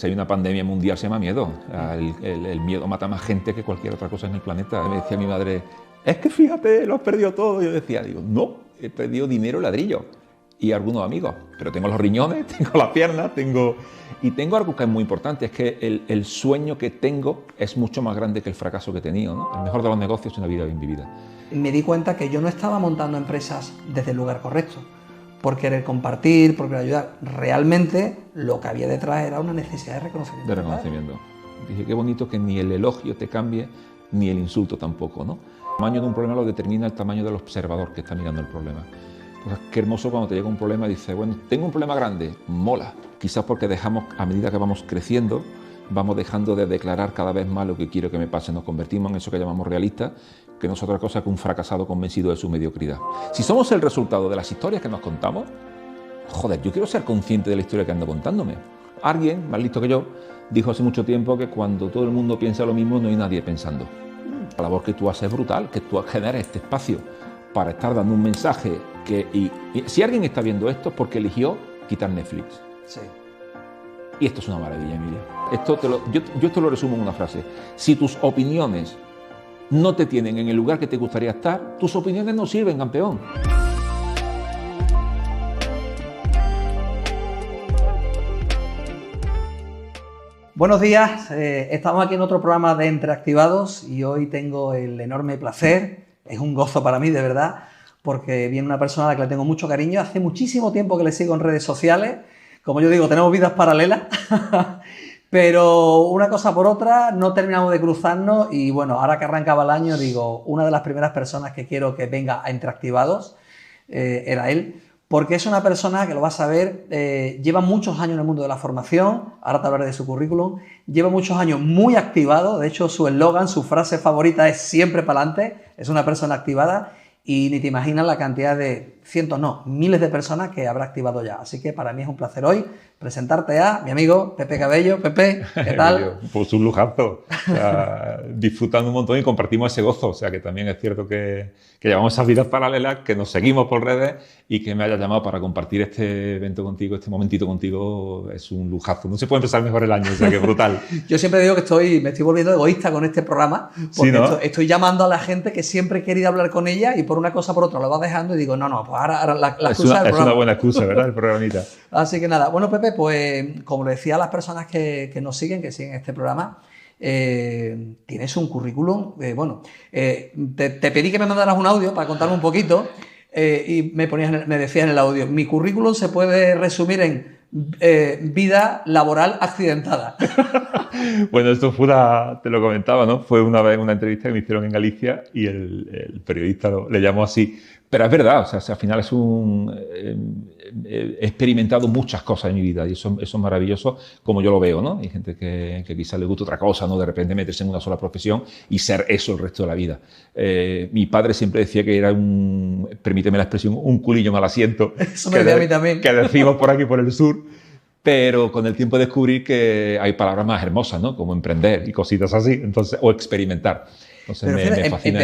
si hay una pandemia mundial se llama miedo. El miedo mata más gente que cualquier otra cosa en el planeta. Me decía mi madre, es que fíjate, lo has perdido todo. Yo decía, no, he perdido dinero y ladrillo y algunos amigos, pero tengo los riñones, tengo las piernas, tengo algo que es muy importante, es que el sueño que tengo es mucho más grande que el fracaso que he tenido, ¿no? El mejor de los negocios es una vida bien vivida. Me di cuenta que yo no estaba montando empresas desde el lugar correcto, por querer compartir, por querer ayudar. Realmente lo que había detrás era una necesidad de reconocimiento. De reconocimiento. Dije, qué bonito que ni el elogio te cambie, ni el insulto tampoco, ¿no? El tamaño de un problema lo determina el tamaño del observador que está mirando el problema. Entonces, qué hermoso cuando te llega un problema y dices, bueno, tengo un problema grande, mola. Quizás porque dejamos, a medida que vamos creciendo, vamos dejando de declarar cada vez más lo que quiero que me pase. Nos convertimos en eso que llamamos realistas, que no es otra cosa que un fracasado convencido de su mediocridad. Si somos el resultado de las historias que nos contamos, joder, yo quiero ser consciente de la historia que ando contándome. Alguien, más listo que yo, dijo hace mucho tiempo que cuando todo el mundo piensa lo mismo, no hay nadie pensando. La labor que tú haces es brutal, que tú generas este espacio para estar dando un mensaje que... Y si alguien está viendo esto es porque eligió quitar Netflix. Sí. Y esto es una maravilla, Emilia. Yo esto lo resumo en una frase. Si tus opiniones no te tienen en el lugar que te gustaría estar, tus opiniones no sirven, campeón. Buenos días, estamos aquí en otro programa de Entre Activados y hoy tengo el enorme placer, es un gozo para mí de verdad, porque viene una persona a la que le tengo mucho cariño, hace muchísimo tiempo que le sigo en redes sociales, como yo digo, tenemos vidas paralelas, pero una cosa por otra no terminamos de cruzarnos y bueno, ahora que arrancaba el año, digo, una de las primeras personas que quiero que venga a Entre Activados era él, porque es una persona que lo vas a ver, lleva muchos años en el mundo de la formación, ahora te hablaré de su currículum, lleva muchos años muy activado, de hecho su eslogan, su frase favorita es siempre para adelante, es una persona activada y ni te imaginas la cantidad de cientos, no, miles de personas que habrá activado ya. Así que para mí es un placer hoy presentarte a mi amigo Pepe Cabello. Pepe, ¿qué tal? Pues un lujazo, o sea, disfrutando un montón y compartimos ese gozo, o sea que también es cierto que llevamos esas vidas paralelas, que nos seguimos por redes y que me hayas llamado para compartir este evento contigo, este momentito contigo, es un lujazo. No se puede empezar mejor el año, o sea que brutal. Yo siempre digo que me estoy volviendo egoísta con este programa, porque sí, ¿no? estoy llamando a la gente que siempre he querido hablar con ella y por una cosa o por otra lo vas dejando y digo, no, pues ahora la excusa del programa. Es una buena excusa, ¿verdad? El programita. Así que nada, bueno Pepe, pues como le decía a las personas que nos siguen, que siguen este programa, tienes un currículum, te pedí que me mandaras un audio para contarme un poquito y me decías en el audio, mi currículum se puede resumir en vida laboral accidentada. Bueno, esto fue te lo comentaba, ¿no? Fue una vez una entrevista que me hicieron en Galicia y el periodista le llamó así. Pero es verdad, o sea, al final he experimentado muchas cosas en mi vida y eso es maravilloso como yo lo veo, ¿no? Hay gente que quizás le gusta otra cosa, ¿no? De repente meterse en una sola profesión y ser eso el resto de la vida. Mi padre siempre decía que era permíteme la expresión, un culillo mal asiento. Eso me decía a mí también. Que decimos por aquí, por el sur. Pero con el tiempo descubrí que hay palabras más hermosas, ¿no? Como emprender y cositas así, entonces, o experimentar. Entonces me fascina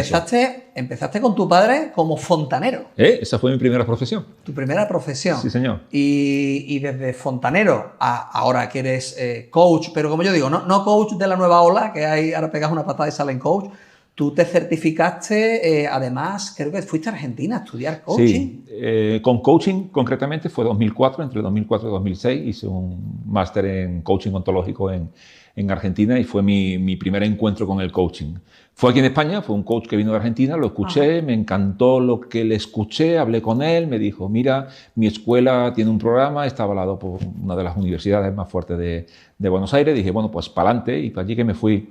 empezaste con tu padre como fontanero. Esa fue mi primera profesión. Tu primera profesión. Sí, señor. Y desde fontanero a ahora que eres coach, pero como yo digo, no coach de la nueva ola, que hay, ahora pegas una patada y salen coach. Tú te certificaste, además, creo que fuiste a Argentina a estudiar coaching. Sí, con coaching concretamente fue 2004, entre 2004 y 2006, hice un máster en coaching ontológico en Argentina y fue mi primer encuentro con el coaching. Fue aquí en España, fue un coach que vino de Argentina, lo escuché, me encantó lo que le escuché, hablé con él, me dijo, mira, mi escuela tiene un programa, está avalado por una de las universidades más fuertes de Buenos Aires, dije, bueno, pues para adelante, y para allí que me fui.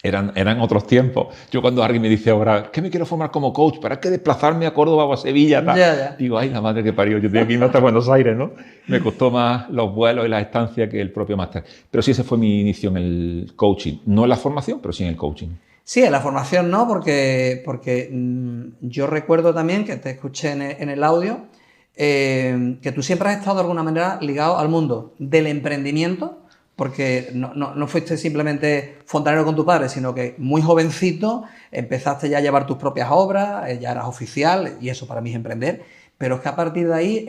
Eran otros tiempos. Yo cuando alguien me dice ahora, ¿qué me quiero formar como coach? ¿Para qué desplazarme a Córdoba o a Sevilla? Ya. Digo, ay, la madre que parió, yo tengo que irme hasta Buenos Aires, ¿no? Me costó más los vuelos y las estancias que el propio máster. Pero sí, ese fue mi inicio en el coaching. No en la formación, pero sí en el coaching. Sí, en la formación no, porque yo recuerdo también que te escuché en el audio, que tú siempre has estado de alguna manera ligado al mundo del emprendimiento, porque no fuiste simplemente fontanero con tu padre, sino que muy jovencito empezaste ya a llevar tus propias obras, ya eras oficial y eso para mí es emprender. pero es que a partir de ahí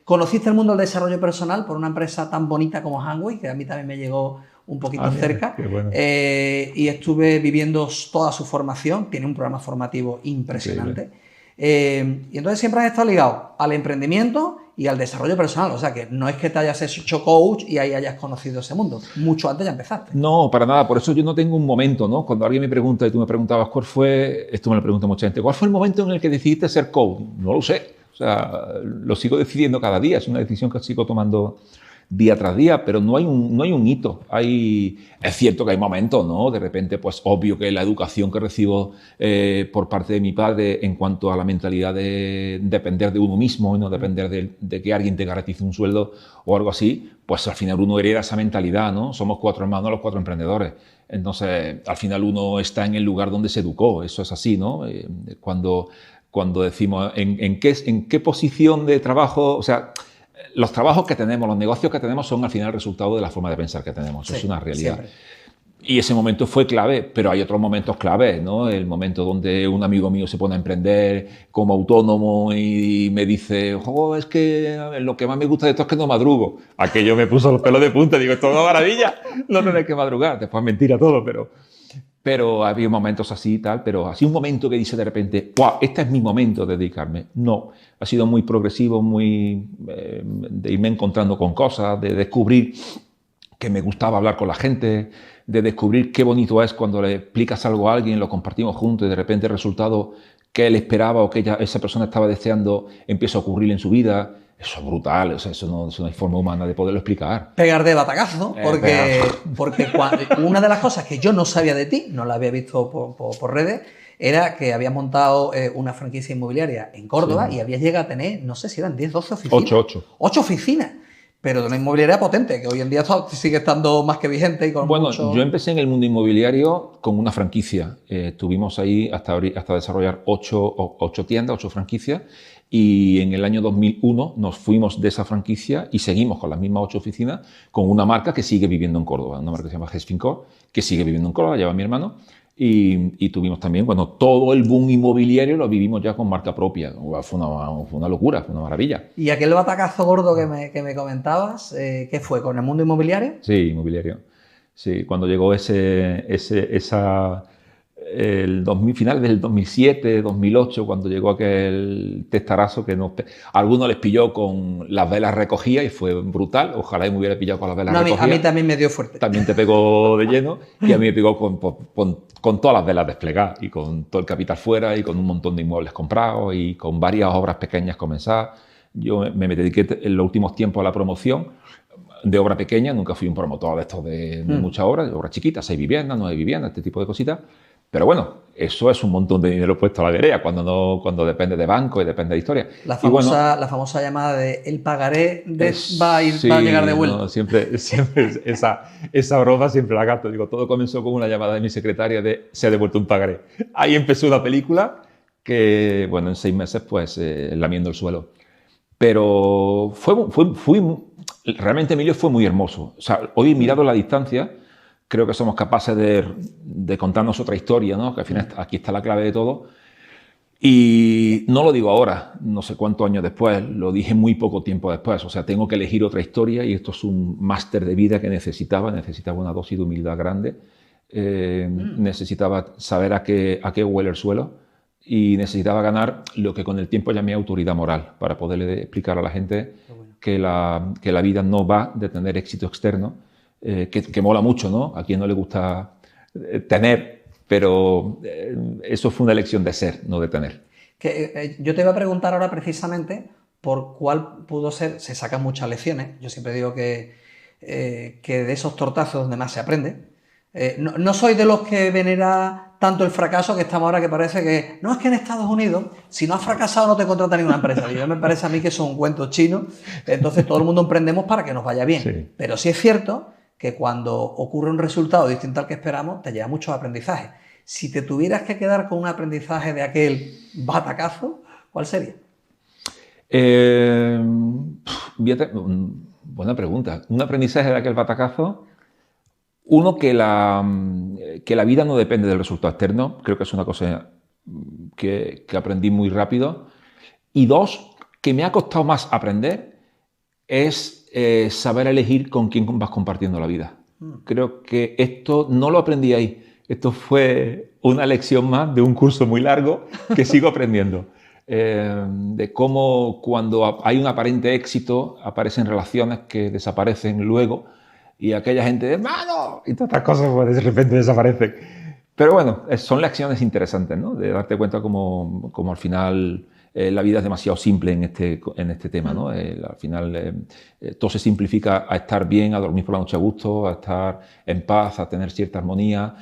conociste el mundo del desarrollo personal por una empresa tan bonita como Hanway, que a mí también me llegó un poquito cerca, bueno. Y estuve viviendo toda su formación, tiene un programa formativo impresionante. Y entonces siempre has estado ligado al emprendimiento y al desarrollo personal, o sea que no es que te hayas hecho coach y ahí hayas conocido ese mundo, mucho antes ya empezaste. No, para nada, por eso yo no tengo un momento, ¿no? Cuando alguien me pregunta, y tú me preguntabas cuál fue, esto me lo pregunta mucha gente, ¿cuál fue el momento en el que decidiste ser coach? No lo sé, o sea, lo sigo decidiendo cada día, es una decisión que sigo tomando día tras día, pero no hay un hito. Es cierto que hay momentos, ¿no? De repente, pues obvio que la educación que recibo por parte de mi padre en cuanto a la mentalidad de depender de uno mismo y no depender de que alguien te garantice un sueldo o algo así, pues al final uno hereda esa mentalidad, ¿no? Somos 4 hermanos, los 4 emprendedores. Entonces, al final uno está en el lugar donde se educó, eso es así, ¿no? Cuando decimos en qué posición de trabajo, o sea, los trabajos que tenemos, los negocios que tenemos son al final el resultado de la forma de pensar que tenemos. Eso es una realidad. Siempre. Y ese momento fue clave, pero hay otros momentos claves, ¿no? El momento donde un amigo mío se pone a emprender como autónomo y me dice, oh, es que lo que más me gusta de esto es que no madrugo. Aquello me puso los pelos de punta. Digo, esto es una maravilla, no tener que madrugar. Después mentira todo, pero había momentos así y tal, pero así un momento que dice de repente, ¡wow! Este es mi momento de dedicarme. No, ha sido muy progresivo, de irme encontrando con cosas, de descubrir que me gustaba hablar con la gente, de descubrir qué bonito es cuando le explicas algo a alguien, lo compartimos juntos y de repente el resultado que él esperaba o que esa persona estaba deseando empieza a ocurrir en su vida. Eso es brutal, o sea, eso no hay forma humana de poderlo explicar. Pegar de batacazo, porque una de las cosas que yo no sabía de ti, no la había visto por redes, era que habías montado una franquicia inmobiliaria en Córdoba, sí, y habías llegado a tener, no sé si eran 10, 12 oficinas. 8. 8 oficinas, pero de una inmobiliaria potente, que hoy en día sigue estando más que vigente. Y con yo empecé en el mundo inmobiliario con una franquicia. Tuvimos ahí hasta desarrollar 8 tiendas, 8 franquicias. Y en el año 2001 nos fuimos de esa franquicia y seguimos con las mismas 8 oficinas con una marca que sigue viviendo en Córdoba, una marca que se llama Gesfincor, que sigue viviendo en Córdoba, lleva mi hermano. Y tuvimos también, todo el boom inmobiliario lo vivimos ya con marca propia. Fue una locura, fue una maravilla. ¿Y aquel batacazo gordo que me comentabas, qué fue, con el mundo inmobiliario? Sí, inmobiliario. Sí, cuando llegó final del 2007, 2008, cuando llegó aquel testarazo que a algunos les pilló con las velas recogidas y fue brutal. Ojalá y me hubiera pillado con las velas recogidas. A mí también me dio fuerte. También te pegó de lleno y a mí me pegó con todas las velas desplegadas y con todo el capital fuera y con un montón de inmuebles comprados y con varias obras pequeñas comenzadas. Yo me dediqué en los últimos tiempos a la promoción de obra pequeña. Nunca fui un promotor de estos de muchas obras, de obras chiquitas, 6 viviendas, 9 viviendas, este tipo de cositas. Pero bueno, eso es un montón de dinero puesto a la vereda cuando depende de banco y depende de historia. La famosa llamada de el pagaré va a llegar de vuelta. No, siempre esa broma siempre la gasto. Digo, todo comenzó con una llamada de mi secretaria de se ha devuelto un pagaré. Ahí empezó una película que, en 6 meses, pues, lamiendo el suelo. Pero realmente, Emilio, fue muy hermoso. O sea, hoy mirado a la distancia, creo que somos capaces de contarnos otra historia, ¿no? Que al final aquí está la clave de todo. Y no lo digo ahora, no sé cuántos años después, lo dije muy poco tiempo después. O sea, tengo que elegir otra historia y esto es un máster de vida que necesitaba una dosis de humildad grande. Necesitaba saber a qué huele el suelo y necesitaba ganar lo que con el tiempo llamé autoridad moral para poderle explicar a la gente que la vida no va de tener éxito externo, que mola mucho, ¿no? A quien no le gusta tener, pero eso fue una elección de ser, no de tener. Yo te iba a preguntar ahora precisamente por cuál pudo ser, se sacan muchas lecciones, yo siempre digo que de esos tortazos donde más se aprende. No soy de los que venera tanto el fracaso, que estamos ahora que parece que no es que en Estados Unidos si no has fracasado no te contrata ninguna empresa. Yo me parece a mí que son cuentos chinos, entonces todo el mundo emprendemos para que nos vaya bien, sí. Pero sí es cierto que cuando ocurre un resultado distinto al que esperamos te lleva muchos aprendizajes. Si te tuvieras que quedar con un aprendizaje de aquel batacazo, ¿cuál sería? Buena pregunta. Un aprendizaje de aquel batacazo. Uno, que la vida no depende del resultado externo. Creo que es una cosa que aprendí muy rápido. Y dos, que me ha costado más aprender, es saber elegir con quién vas compartiendo la vida. Creo que esto no lo aprendí ahí. Esto fue una lección más de un curso muy largo que sigo aprendiendo. De cómo cuando hay un aparente éxito aparecen relaciones que desaparecen luego y aquella gente de ¡mano! Y todas estas cosas pues, de repente desaparecen. Pero bueno, son lecciones interesantes, ¿no? De darte cuenta como al final la vida es demasiado simple en este tema, ¿no? Al final todo se simplifica a estar bien, a dormir por la noche a gusto, a estar en paz, a tener cierta armonía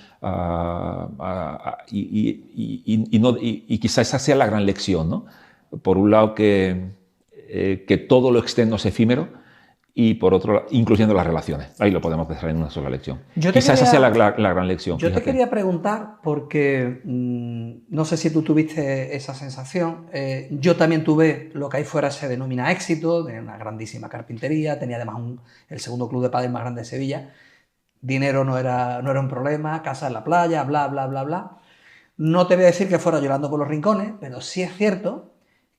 y quizás esa sea la gran lección, ¿no? Por un lado que todo lo externo es efímero y por otro lado, incluyendo las relaciones. Ahí lo podemos dejar en una sola lección. Quizás esa sea la gran lección. Yo te quería preguntar, porque no sé si tú tuviste esa sensación. Yo también tuve lo que ahí fuera se denomina éxito, de una grandísima carpintería, tenía además el segundo club de pádel más grande de Sevilla. Dinero no era un problema, casa en la playa, bla, bla, bla, bla. No te voy a decir que fuera llorando por los rincones, pero sí es cierto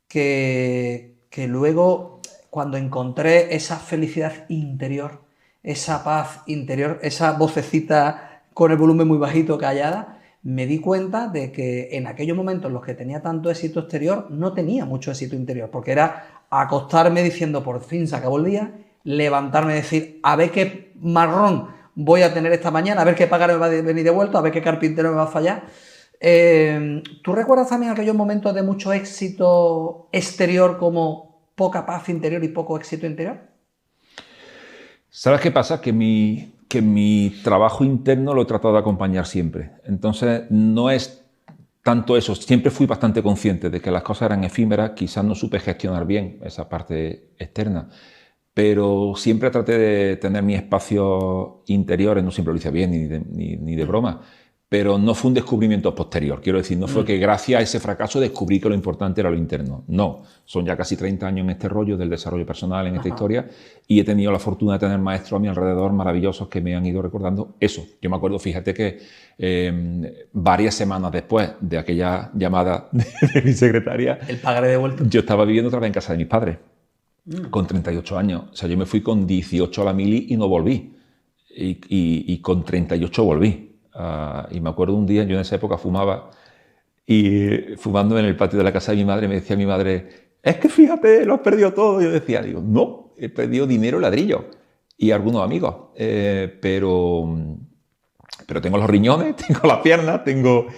que luego, cuando encontré esa felicidad interior, esa paz interior, esa vocecita con el volumen muy bajito callada, me di cuenta de que en aquellos momentos en los que tenía tanto éxito exterior, no tenía mucho éxito interior, porque era acostarme diciendo, por fin se acabó el día, levantarme y decir, a ver qué marrón voy a tener esta mañana, a ver qué pagar me va a venir de vuelta, a ver qué carpintero me va a fallar. ¿Tú recuerdas también aquellos momentos de mucho éxito exterior como poca paz interior y poco éxito interior? ¿Sabes qué pasa? Que mi trabajo interno lo he tratado de acompañar siempre. Entonces, no es tanto eso. Siempre fui bastante consciente de que las cosas eran efímeras. Quizás no supe gestionar bien esa parte externa. Pero siempre traté de tener mis espacios interiores. No siempre lo hice bien, ni de broma. Pero no fue un descubrimiento posterior. Quiero decir, no fue que gracias a ese fracaso descubrí que lo importante era lo interno. No, son ya casi 30 años en este rollo del desarrollo personal, en esta historia, y he tenido la fortuna de tener maestros a mi alrededor maravillosos que me han ido recordando eso. Yo me acuerdo, fíjate que varias semanas después de aquella llamada de mi secretaria, el pagaré devuelto, yo estaba viviendo otra vez en casa de mis padres, con 38 años. O sea, yo me fui con 18 a la mili y no volví. Y con 38 volví. Y me acuerdo un día, yo en esa época fumaba, y fumando en el patio de la casa de mi madre, me decía mi madre, es que fíjate, lo has perdido todo. Yo decía, no, he perdido dinero, ladrillo y algunos amigos, pero tengo los riñones, tengo las piernas, tengo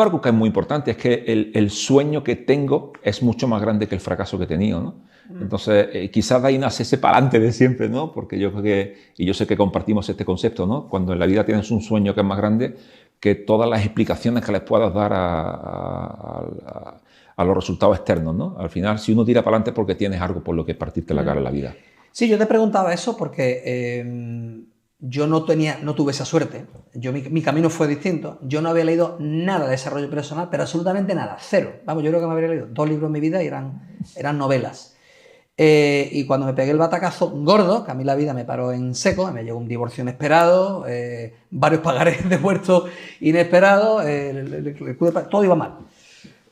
algo que es muy importante, es que el sueño que tengo es mucho más grande que el fracaso que he tenido, ¿no? Entonces, quizás de ahí nace ese palante de siempre, ¿no? Porque yo creo y yo sé que compartimos este concepto, ¿no? Cuando en la vida tienes un sueño que es más grande que todas las explicaciones que les puedas dar a los resultados externos, ¿no? Al final, si uno tira para adelante es porque tienes algo por lo que partirte la cara en la vida. Sí, yo te preguntaba eso porque yo no tuve esa suerte. Mi camino fue distinto. Yo no había leído nada de desarrollo personal, pero absolutamente nada, cero. Vamos, yo creo que me habría leído 2 libros en mi vida y eran novelas. Y cuando me pegué el batacazo gordo, que a mí la vida me paró en seco, me llegó un divorcio inesperado, varios pagarés devueltos inesperados, todo iba mal.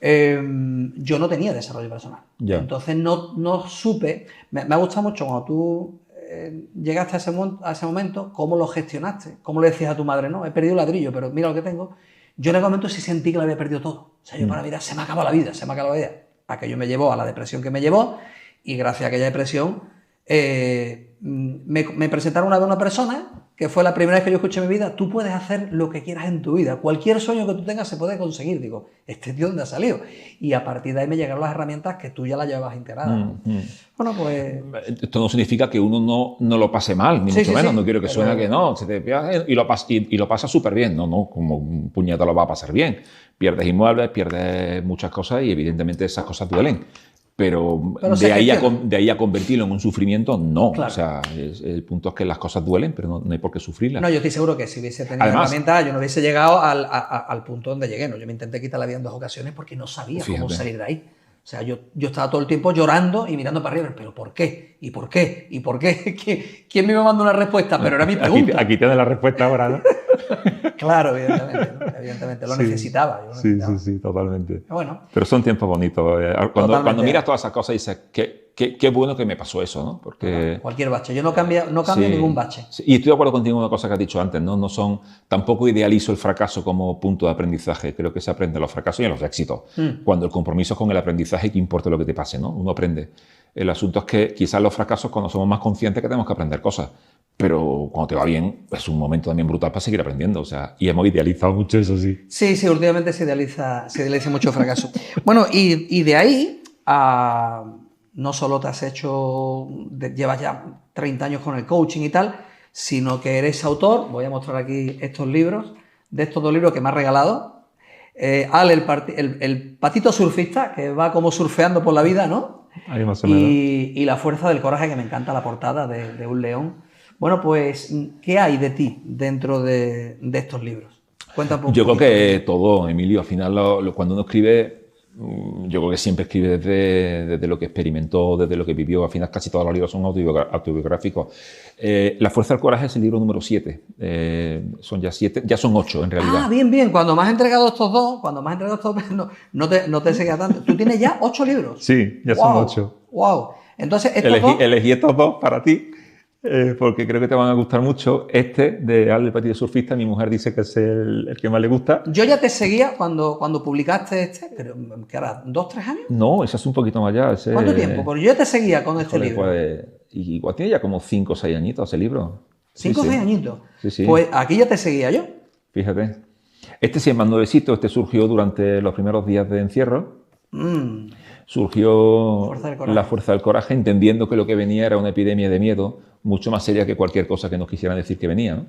Yo no tenía desarrollo personal. Yeah. Entonces no supe. Me ha gustado mucho cuando tú llegaste a ese momento, cómo lo gestionaste, cómo le decías a tu madre, no, he perdido el ladrillo, pero mira lo que tengo. Yo en aquel momento sí sentí que lo había perdido todo. O sea, yo para la vida, se me acaba la vida. Aquello me llevó a la depresión que me llevó, y gracias a aquella depresión me presentaron una persona que fue la primera vez que yo escuché en mi vida, tú puedes hacer lo que quieras en tu vida, cualquier sueño que tú tengas se puede conseguir. Digo, ¿este tío dónde ha salido? Y a partir de ahí me llegaron las herramientas que tú ya las llevabas integradas. Bueno, pues... Esto no significa que uno no lo pase mal, ni mucho menos. No quiero que suene que no, y lo pasa súper bien. No, como un puñetazo lo va a pasar bien. Pierdes inmuebles, pierdes muchas cosas y evidentemente esas cosas duelen. Pero de ahí a convertirlo en un sufrimiento, no. Claro. O sea, el punto es que las cosas duelen, pero no hay por qué sufrirlas. No, yo estoy seguro que si hubiese tenido herramientas, yo no hubiese llegado al punto donde llegué. ¿No? Yo me intenté quitar la vida en 2 ocasiones porque no sabía cómo salir de ahí. O sea, yo estaba todo el tiempo llorando y mirando para arriba, pero ¿por qué? ¿Y por qué? ¿Y por qué? ¿Quién me iba a mandar una respuesta? Pero era mi pregunta. Aquí tienes la respuesta ahora, ¿no? Claro, evidentemente, ¿no? Evidentemente, lo necesitaba. Yo lo necesitaba. Sí, totalmente. Bueno, Pero son tiempos bonitos. Cuando totalmente. miras todas esas cosas dices, qué bueno que me pasó eso, ¿no? Porque Cualquier bache. Yo no cambio sí, ningún bache. sí. Y estoy de acuerdo contigo en una cosa que has dicho antes, ¿no? Tampoco idealizo el fracaso como punto de aprendizaje. Creo que se aprende en los fracasos y en los éxitos. Cuando el compromiso es con el aprendizaje, que importa lo que te pase, ¿no? Uno aprende. El asunto es que quizás los fracasos, cuando somos más conscientes, que tenemos que aprender cosas. Pero cuando te va bien, es un momento también brutal para seguir aprendiendo. O sea, y hemos idealizado mucho eso, sí. Sí, últimamente se idealiza mucho el fracaso. Bueno, y de ahí a... No solo te has llevas ya 30 años con el coaching y tal, sino que eres autor. Voy a mostrar aquí estos libros, de estos dos libros que me has regalado. El patito surfista, que va como surfeando por la vida, ¿no? Ahí más o menos. Y La fuerza del coraje, que me encanta la portada de un león. Bueno, pues, ¿qué hay de ti dentro de estos libros? Cuéntame un poco. Yo creo que todo, Emilio. Al final, cuando uno escribe, yo creo que siempre escribe desde lo que experimentó, desde lo que vivió. Al final, casi todos los libros son autobiográficos. La fuerza del coraje es el libro número 7. Son ya 7, ya son 8 en realidad. Ah, bien. Cuando me has entregado estos dos, no te seguía tanto. Tú tienes ya 8 libros. Sí, ya son 8. Wow. Entonces, elegí estos dos para ti. Porque creo que te van a gustar mucho. Este de Ale, el patito surfista, mi mujer dice que es el que más le gusta. Yo ya te seguía cuando publicaste pero ¿qué hará? ¿2, 3 años? No, ese es un poquito más allá. ¿Cuánto tiempo? Porque yo te seguía con este libro. Pues, igual tiene ya como 5 o 6 añitos ese libro. 5 o 6 añiñitos. Sí. Pues aquí ya te seguía yo. Fíjate. Este se llama Nuevecito. Este surgió durante los primeros días de encierro. Surgió la fuerza del coraje, entendiendo que lo que venía era una epidemia de miedo mucho más seria que cualquier cosa que nos quisieran decir que venía, ¿no?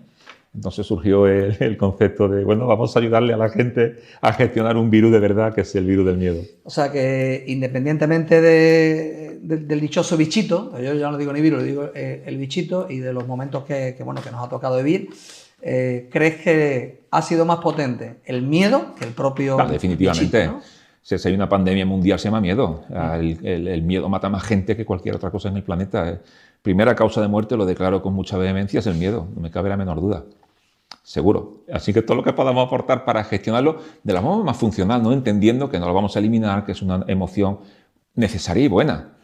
Entonces surgió el concepto de, bueno, vamos a ayudarle a la gente a gestionar un virus de verdad, que es el virus del miedo. O sea que independientemente del dichoso bichito, yo ya no digo ni virus, digo el bichito, y de los momentos que nos ha tocado vivir, ¿crees que ha sido más potente el miedo que el propio definitivamente. bichito, ¿no? Si hay una pandemia mundial, se llama miedo. El miedo mata más gente que cualquier otra cosa en el planeta. Primera causa de muerte, lo declaro con mucha vehemencia, es el miedo. No me cabe la menor duda. Seguro. Así que todo lo que podamos aportar para gestionarlo de la forma más funcional, ¿no? Entendiendo que no lo vamos a eliminar, que es una emoción necesaria y buena,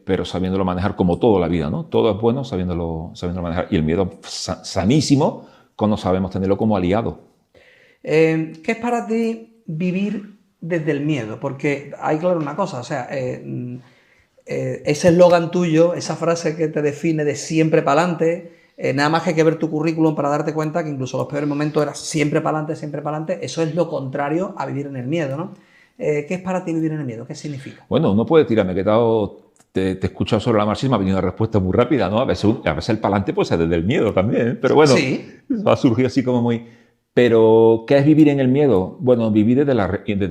pero sabiéndolo manejar como todo la vida, ¿no? Todo es bueno sabiéndolo manejar. Y el miedo sanísimo cuando sabemos tenerlo como aliado. ¿Qué es para ti vivir desde el miedo? Porque hay claro una cosa, o sea, ese eslogan tuyo, esa frase que te define de siempre para adelante, nada más que hay que ver tu currículum para darte cuenta que incluso los peores momentos eran siempre para adelante, eso es lo contrario a vivir en el miedo, ¿no? ¿Qué es para ti vivir en el miedo? ¿Qué significa? Bueno, uno puede tirar, te he escuchado sobre la marxismo, ha venido una respuesta muy rápida, ¿no? A veces el pa'lante puede ser desde el miedo también, pero bueno, sí. Ha surgido así como muy... Pero, ¿qué es vivir en el miedo? Bueno, vivir desde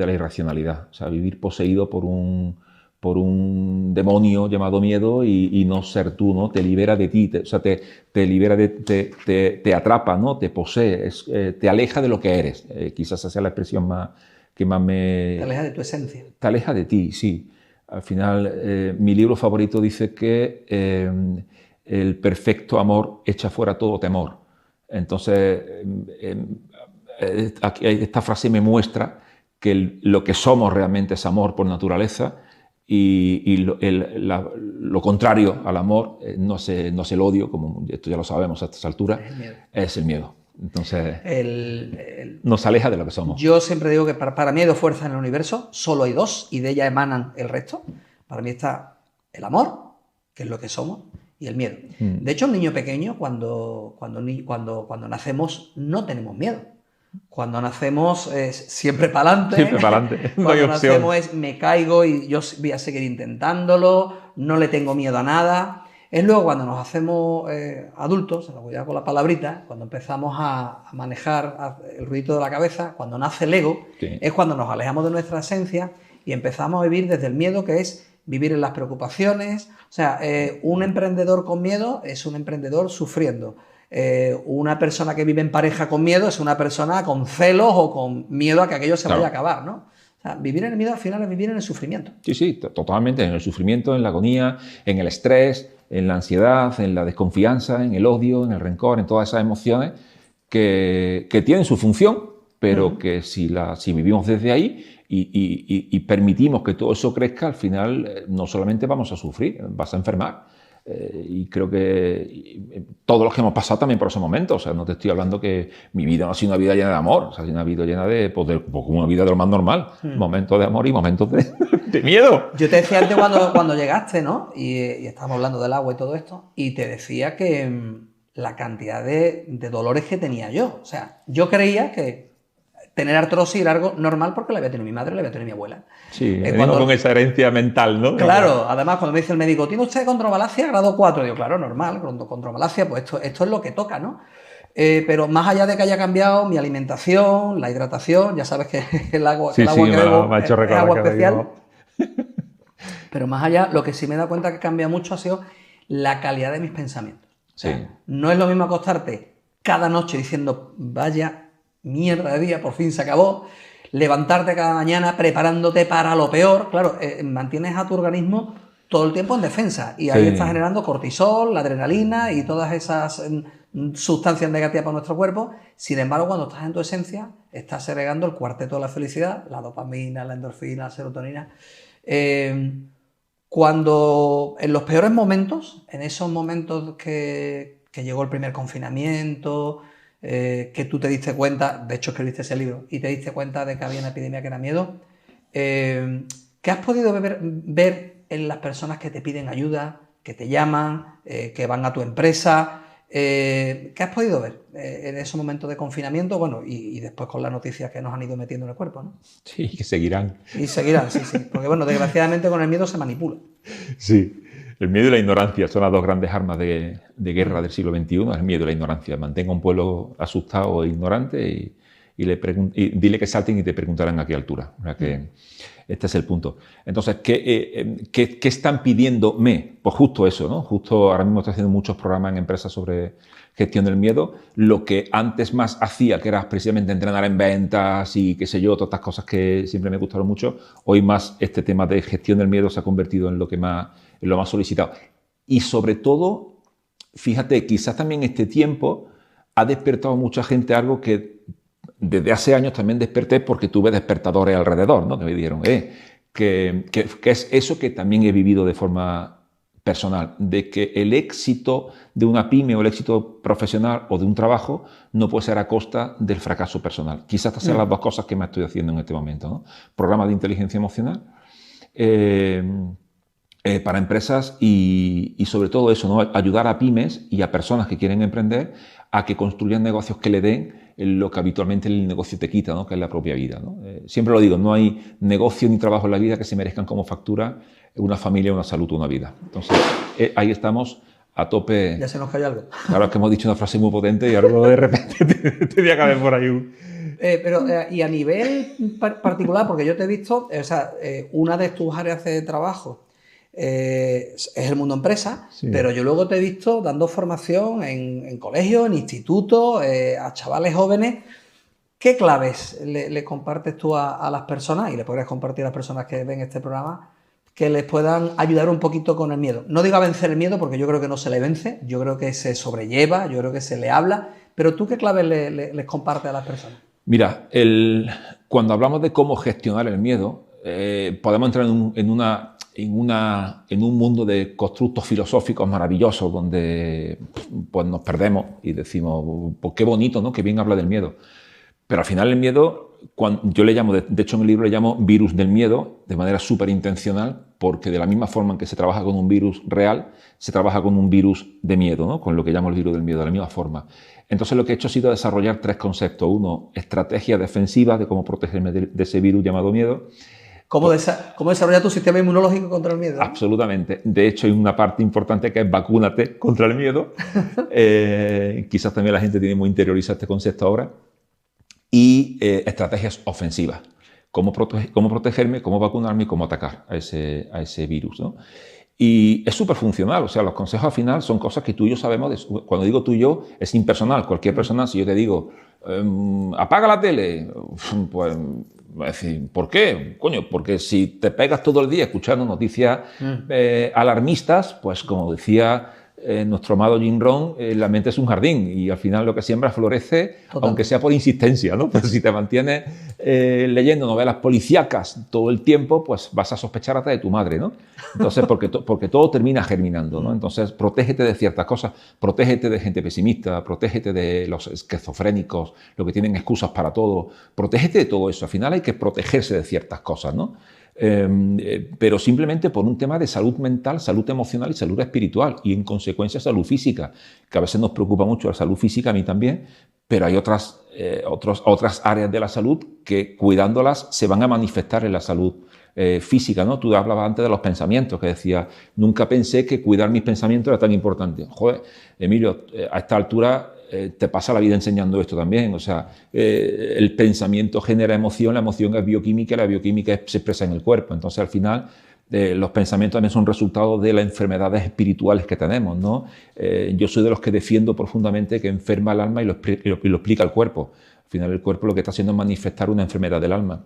la irracionalidad, o sea, vivir poseído por un demonio llamado miedo y no ser tú, ¿no? Te libera de ti, te libera te atrapa, ¿no? Te posee, te aleja de lo que eres. Quizás esa sea la expresión que más me... Te aleja de tu esencia. Te aleja de ti, sí. Al final, mi libro favorito dice que el perfecto amor echa fuera todo temor. Entonces, esta frase me muestra que lo que somos realmente es amor por naturaleza y lo contrario al amor no es el odio, como esto ya lo sabemos a estas alturas, es el miedo. Entonces, nos aleja de lo que somos. Yo siempre digo que para mí hay 2 fuerzas en el universo, solo hay 2 y de ellas emanan el resto. Para mí está el amor, que es lo que somos, y el miedo. De hecho, un niño pequeño, cuando nacemos, no tenemos miedo. Cuando nacemos es siempre para adelante. Siempre para adelante. No Cuando nacemos es me caigo y yo voy a seguir intentándolo, no le tengo miedo a nada. Es luego cuando nos hacemos adultos, se lo voy a con la palabrita, cuando empezamos a manejar el ruidito de la cabeza, cuando nace el ego, sí. Es cuando nos alejamos de nuestra esencia y empezamos a vivir desde el miedo, que es vivir en las preocupaciones. O sea, un emprendedor con miedo es un emprendedor sufriendo. Una persona que vive en pareja con miedo es una persona con celos o con miedo a que aquello se vaya a acabar, ¿no? O sea, vivir en el miedo al final es vivir en el sufrimiento. Sí, totalmente. En el sufrimiento, en la agonía, en el estrés, en la ansiedad, en la desconfianza, en el odio, en el rencor, en todas esas emociones que tienen su función, pero que si vivimos desde ahí y permitimos que todo eso crezca, al final no solamente vamos a sufrir, vas a enfermar. Y creo que todos los que hemos pasado también por esos momentos, o sea, no te estoy hablando que mi vida no ha sido una vida llena de amor, o sea, ha sido una vida llena de, pues una vida de lo más normal, momentos de amor y momentos de miedo. Yo te decía antes cuando llegaste, ¿no? Y estábamos hablando del agua y todo esto, y te decía que la cantidad de dolores que tenía yo, o sea, yo creía que tener artrosis era algo normal porque la había tenido mi madre, la había tenido mi abuela. Sí, con esa herencia mental, ¿no? Claro, además cuando me dice el médico, ¿tiene usted condromalacia grado 4? Digo, claro, normal, condromalacia, pues esto es lo que toca, ¿no? Pero más allá de que haya cambiado mi alimentación, la hidratación, ya sabes que el agua que bebo es agua especial. Pero más allá, lo que sí me he dado cuenta que cambia mucho ha sido la calidad de mis pensamientos. O sea, no es lo mismo acostarte cada noche diciendo, vaya mierda de día, por fin se acabó, levantarte cada mañana preparándote para lo peor, claro, mantienes a tu organismo todo el tiempo en defensa y ahí estás generando cortisol, la adrenalina y todas esas sustancias negativas para nuestro cuerpo. Sin embargo, cuando estás en tu esencia, estás segregando el cuarteto de la felicidad, la dopamina, la endorfina, la serotonina. Cuando en los peores momentos, en esos momentos que llegó el primer confinamiento, que tú te diste cuenta, de hecho escribiste ese libro, y te diste cuenta de que había una epidemia que era miedo, ¿qué has podido ver en las personas que te piden ayuda, que te llaman, que van a tu empresa? ¿Qué has podido ver en esos momentos de confinamiento? Bueno, y después con las noticias que nos han ido metiendo en el cuerpo, ¿no? Sí, que seguirán. Y seguirán, sí. Porque bueno, desgraciadamente con el miedo se manipula. Sí. El miedo y la ignorancia son las dos grandes armas de guerra del siglo XXI, el miedo y la ignorancia. Mantenga un pueblo asustado e ignorante y dile que salten y te preguntarán a qué altura. O sea que este es el punto. Entonces, ¿qué están pidiéndome? Pues justo eso, ¿no? Justo ahora mismo estoy haciendo muchos programas en empresas sobre gestión del miedo. Lo que antes más hacía, que era precisamente entrenar en ventas y qué sé yo, todas estas cosas que siempre me gustaron mucho, hoy más este tema de gestión del miedo se ha convertido en lo más solicitado. Y sobre todo, fíjate, quizás también este tiempo ha despertado a mucha gente algo que desde hace años también desperté porque tuve despertadores alrededor, ¿no? Que me dijeron, que es eso que también he vivido de forma personal, de que el éxito de una pyme o el éxito profesional o de un trabajo no puede ser a costa del fracaso personal. Quizás estas sean las dos cosas que me estoy haciendo en este momento, ¿no? Programa de inteligencia emocional para empresas y sobre todo eso, ¿no? Ayudar a pymes y a personas que quieren emprender a que construyan negocios que le den lo que habitualmente el negocio te quita, ¿no? Que es la propia vida, ¿no? Siempre lo digo, no hay negocio ni trabajo en la vida que se merezcan como factura una familia, una salud o una vida. Entonces, ahí estamos a tope. Ya se nos cae algo. Claro, es que hemos dicho una frase muy potente y ahora de repente te voy a caber por ahí. Pero, y a nivel particular, porque yo te he visto, o sea, una de tus áreas de trabajo es el mundo empresa, sí. Pero yo luego te he visto dando formación en colegios, en institutos, a chavales jóvenes. ¿Qué claves le compartes tú a las personas y le podrías compartir a las personas que ven este programa que les puedan ayudar un poquito con el miedo? No digo a vencer el miedo porque yo creo que no se le vence, yo creo que se sobrelleva, yo creo que se le habla, pero ¿tú qué claves les compartes a las personas? Mira, cuando hablamos de cómo gestionar el miedo, podemos entrar en un mundo de constructos filosóficos maravillosos donde pues, nos perdemos y decimos, pues qué bonito, ¿no? Qué bien habla del miedo. Pero al final el miedo, yo le llamo, de hecho en el libro le llamo virus del miedo, de manera súper intencional, porque de la misma forma en que se trabaja con un virus real, se trabaja con un virus de miedo, ¿no? Con lo que llamo el virus del miedo, de la misma forma. Entonces lo que he hecho ha sido desarrollar tres conceptos. Uno, estrategia defensiva de cómo protegerme de ese virus llamado miedo. ¿Cómo desarrolla tu sistema inmunológico contra el miedo? Absolutamente. De hecho, hay una parte importante que es vacúnate contra el miedo. Quizás también la gente tiene muy interiorizado este concepto ahora. Y estrategias ofensivas. Cómo protegerme, cómo vacunarme y cómo atacar a ese virus, ¿no? Y es súper funcional. O sea, los consejos al final son cosas que tú y yo sabemos. Cuando digo tú y yo, es impersonal. Cualquier persona, si yo te digo, apaga la tele, pues... Va a decir, ¿por qué? Coño, porque si te pegas todo el día escuchando noticias alarmistas, pues como decía nuestro amado Jim Rohn, la mente es un jardín y al final lo que siembra florece, total, aunque sea por insistencia, ¿no? Pero si te mantienes leyendo novelas policíacas todo el tiempo, pues vas a sospechar hasta de tu madre, ¿no? Entonces, porque todo termina germinando, ¿no? Entonces, protégete de ciertas cosas, protégete de gente pesimista, protégete de los esquizofrénicos, los que tienen excusas para todo, protégete de todo eso. Al final hay que protegerse de ciertas cosas, ¿no? Pero simplemente por un tema de salud mental, salud emocional y salud espiritual, y en consecuencia salud física, que a veces nos preocupa mucho la salud física, a mí también, pero hay otras áreas de la salud que cuidándolas se van a manifestar en la salud física, ¿no? Tú hablabas antes de los pensamientos, que decías, nunca pensé que cuidar mis pensamientos era tan importante. Joder, Emilio, a esta altura te pasa la vida enseñando esto también. O sea, el pensamiento genera emoción, la emoción es bioquímica, la bioquímica se expresa en el cuerpo. Entonces, al final, los pensamientos también son resultado de las enfermedades espirituales que tenemos, ¿no? Yo soy de los que defiendo profundamente que enferma el alma y lo explica el cuerpo. Al final, el cuerpo lo que está haciendo es manifestar una enfermedad del alma.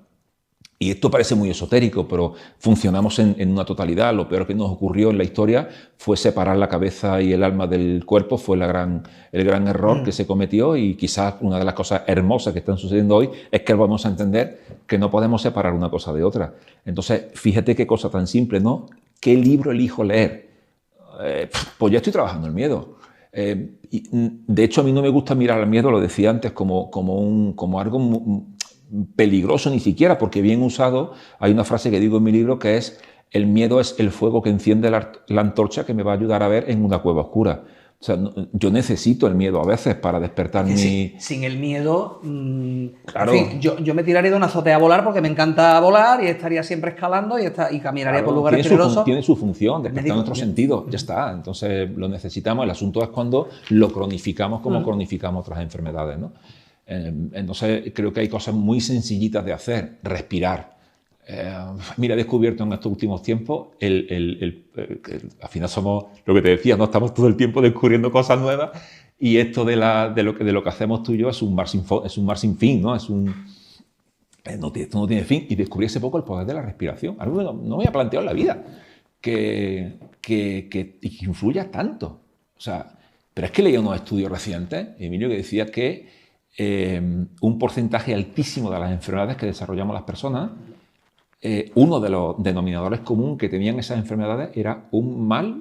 Y esto parece muy esotérico, pero funcionamos en una totalidad. Lo peor que nos ocurrió en la historia fue separar la cabeza y el alma del cuerpo, fue el gran error que se cometió, y quizás una de las cosas hermosas que están sucediendo hoy es que vamos a entender que no podemos separar una cosa de otra. Entonces, fíjate qué cosa tan simple, ¿no? ¿Qué libro elijo leer? Pues ya estoy trabajando el miedo. De hecho, a mí no me gusta mirar al miedo, lo decía antes, como algo peligroso ni siquiera, porque bien usado, hay una frase que digo en mi libro que es: el miedo es el fuego que enciende la antorcha que me va a ayudar a ver en una cueva oscura. O sea, yo necesito el miedo a veces para despertar mi... Sin el miedo, claro. En fin, yo me tiraría de una azotea a volar porque me encanta volar y estaría siempre escalando y caminaría por lugares peligrosos. Tiene su función, despertar nuestros sentidos, ya está. Entonces lo necesitamos. El asunto es cuando lo cronificamos como cronificamos otras enfermedades, ¿no? Entonces creo que hay cosas muy sencillitas de hacer. Respirar. Mira, he descubierto en estos últimos tiempos al final somos lo que te decía, no estamos todo el tiempo descubriendo cosas nuevas, y esto de lo que hacemos tú y yo es un mar sin fin, ¿no? Esto no tiene fin. Y descubrí hace poco el poder de la respiración, algo que no me había planteado en la vida, que influya tanto. O sea, pero es que leí unos estudios recientes, Emilio, que decía que un porcentaje altísimo de las enfermedades que desarrollamos las personas, uno de los denominadores comunes que tenían esas enfermedades era una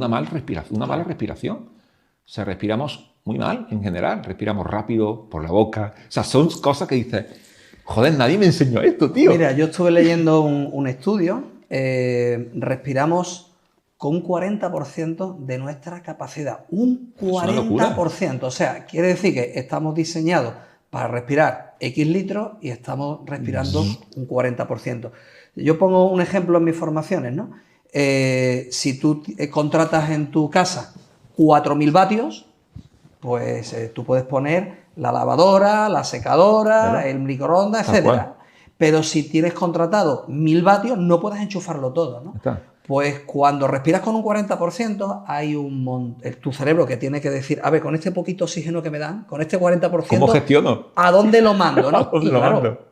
mala respiración. O sea, respiramos muy mal en general, respiramos rápido por la boca. O sea, son cosas que dices, joder, nadie me enseñó esto, tío. Mira, yo estuve leyendo un estudio, respiramos con un 40% de nuestra capacidad. Un 40%. O sea, quiere decir que estamos diseñados para respirar X litros y estamos respirando un 40%. Yo pongo un ejemplo en mis formaciones, ¿no? Si tú contratas en tu casa 4.000 vatios, pues tú puedes poner la lavadora, la secadora, ¿verdad? El microondas, etcétera. Pero si tienes contratado 1.000 vatios, no puedes enchufarlo todo, ¿no? Está. Pues cuando respiras con un 40%, hay tu cerebro que tiene que decir, a ver, con este poquito oxígeno que me dan, con este 40%... ¿Cómo gestiono? ¿A dónde lo mando? ¿No? ¿A dónde lo mando?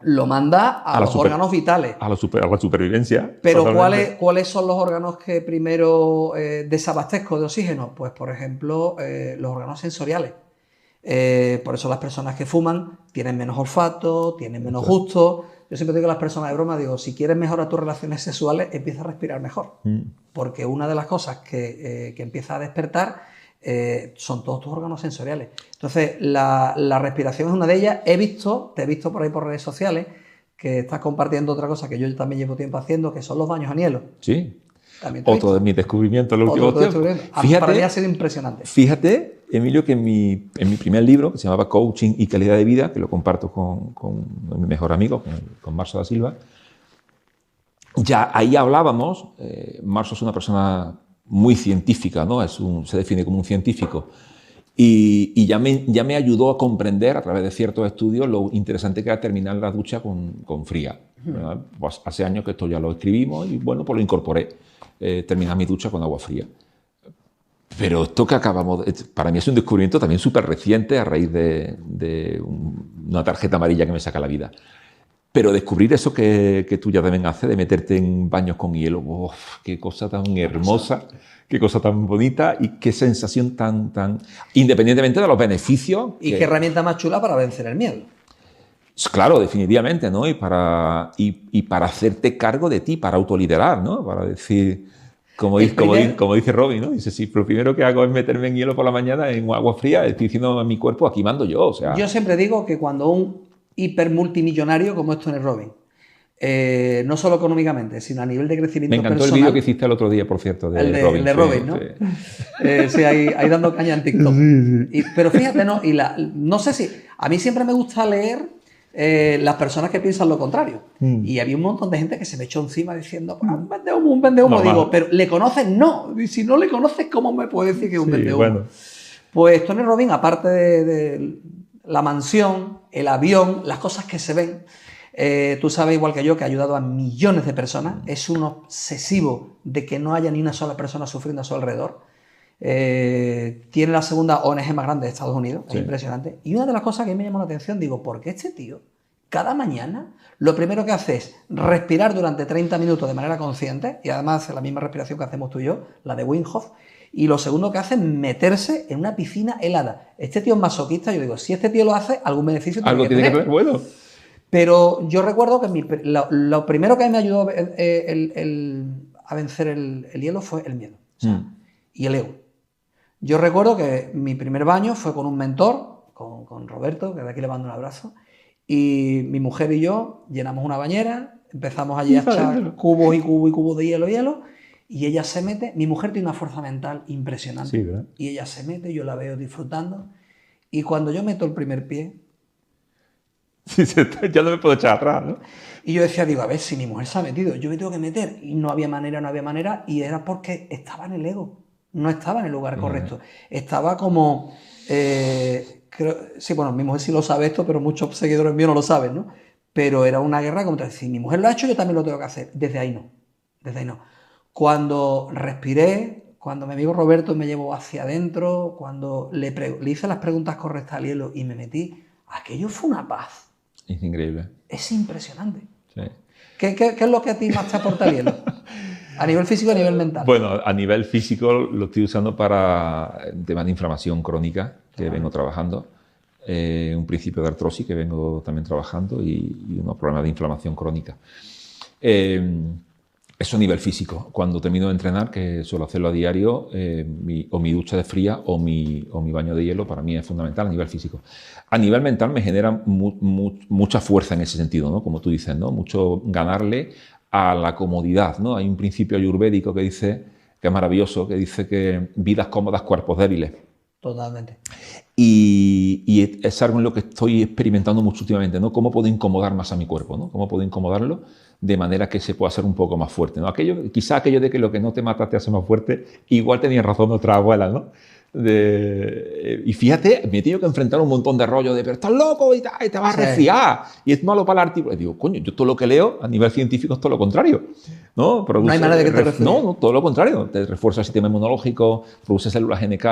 Lo manda a los órganos vitales. A la supervivencia. Pero ¿cuáles son los órganos que primero desabastezco de oxígeno? Pues, por ejemplo, los órganos sensoriales. Por eso las personas que fuman tienen menos olfato, tienen menos gusto. Yo siempre digo a las personas de broma, digo, si quieres mejorar tus relaciones sexuales, empieza a respirar mejor. Porque una de las cosas que empieza a despertar son todos tus órganos sensoriales. Entonces, la respiración es una de ellas. Te he visto por ahí por redes sociales que estás compartiendo otra cosa que yo también llevo tiempo haciendo, que son los baños a hielo. Sí. Otro de mis descubrimientos en los últimos tiempos. Para mí ha sido impresionante. Fíjate, Emilio, que en mi primer libro, que se llamaba Coaching y Calidad de Vida, que lo comparto con mi mejor amigo, con Marzo da Silva, ya ahí hablábamos. Marzo es una persona muy científica, ¿no? Se define como un científico. Y ya me ayudó a comprender, a través de ciertos estudios, lo interesante que era terminar la ducha con fría. Pues hace años que esto ya lo escribimos y, bueno, pues lo incorporé. Terminar mi ducha con agua fría. Pero esto que acabamos... Para mí es un descubrimiento también súper reciente a raíz de una tarjeta amarilla que me saca la vida. Pero descubrir eso que tú ya también haces, de meterte en baños con hielo, ¡uf! Qué cosa tan hermosa, qué cosa tan bonita y qué sensación tan independientemente de los beneficios. Y qué herramienta más chula para vencer el miedo. Claro, definitivamente, ¿no? Y para hacerte cargo de ti, para autoliderar, ¿no? Para decir, como dice Robin, ¿no? Dice, sí, lo primero que hago es meterme en hielo por la mañana, en agua fría, estoy diciendo a mi cuerpo, aquí mando yo, o sea... Yo siempre digo que cuando un hipermultimillonario como es Tony Robbins, no solo económicamente, sino a nivel de crecimiento personal... Me encantó el vídeo que hiciste el otro día, por cierto, de Robbins. El de Robbins, ¿no? Sí, sí ahí dando caña en TikTok. Sí. Pero fíjate, ¿no? No sé si... A mí siempre me gusta leer las personas que piensan lo contrario. Y había un montón de gente que se me echó encima diciendo, un vendehumo. Digo, pero ¿le conoces? No. Y si no le conoces, ¿cómo me puedes decir que es un vendehumo? Bueno. Pues Tony Robbins, aparte de la mansión, el avión, las cosas que se ven, tú sabes igual que yo que ha ayudado a millones de personas, es un obsesivo de que no haya ni una sola persona sufriendo a su alrededor. Tiene la segunda ONG más grande de Estados Unidos, es impresionante. Y una de las cosas que me llamó la atención, digo, ¿por qué este tío cada mañana lo primero que hace es respirar durante 30 minutos de manera consciente, y además la misma respiración que hacemos tú y yo, la de Wim Hof, y lo segundo que hace es meterse en una piscina helada? Este tío es masoquista. Yo digo, si este tío lo hace, algún beneficio tiene que tener. Algo tiene que tener, bueno. Pero yo recuerdo que lo primero que me ayudó a vencer el hielo fue el miedo, o sea, y el ego. Yo recuerdo que mi primer baño fue con un mentor, con Roberto, que de aquí le mando un abrazo, y mi mujer y yo llenamos una bañera, empezamos allí a echar cubos y cubos de hielo, y ella se mete. Mi mujer tiene una fuerza mental impresionante, sí, ¿verdad? Y ella se mete, yo la veo disfrutando, y cuando yo meto el primer pie... Sí, ya no me puedo echar atrás, ¿no? Y yo decía, digo, a ver, si mi mujer se ha metido, yo me tengo que meter, y no había manera, y era porque estaba en el ego. No estaba en el lugar correcto. Estaba como... sí, bueno, mi mujer sí lo sabe esto, pero muchos seguidores míos no lo saben, ¿no? Pero era una guerra contra... Si mi mujer lo ha hecho, yo también lo tengo que hacer. Desde ahí no. Cuando respiré, cuando mi amigo Roberto me llevó hacia adentro, cuando le hice las preguntas correctas al hielo y me metí, aquello fue una paz. Es increíble. Es impresionante. Sí. ¿Qué es lo que a ti más te aporta el hielo? ¿A nivel físico o a nivel mental? Bueno, a nivel físico lo estoy usando para temas de inflamación crónica que vengo trabajando, un principio de artrosis que vengo también trabajando y unos problemas de inflamación crónica. Eso a nivel físico. Cuando termino de entrenar, que suelo hacerlo a diario, o mi ducha de fría o mi baño de hielo para mí es fundamental a nivel físico. A nivel mental me genera mucha fuerza en ese sentido, ¿no? Como tú dices, ¿no? Mucho ganarle a la comodidad, ¿no? Hay un principio ayurvédico que dice, que es maravilloso, que dice que vidas cómodas, cuerpos débiles. Totalmente. Y es algo en lo que estoy experimentando mucho últimamente, ¿no? ¿Cómo puedo incomodar más a mi cuerpo, ¿no? ¿Cómo puedo incomodarlo de manera que se pueda hacer un poco más fuerte, ¿no? Quizá aquello de que lo que no te mata te hace más fuerte, igual tenía razón otras abuelas, ¿no? Y fíjate, me he tenido que enfrentar un montón de rollo de pero estás loco y te vas a resfriar y es malo para el artículo. Y digo, coño, yo todo lo que leo a nivel científico es todo lo contrario, ¿no? No hay manera de que te resfríes. No, todo lo contrario. Te refuerza el sistema inmunológico, produce células NK,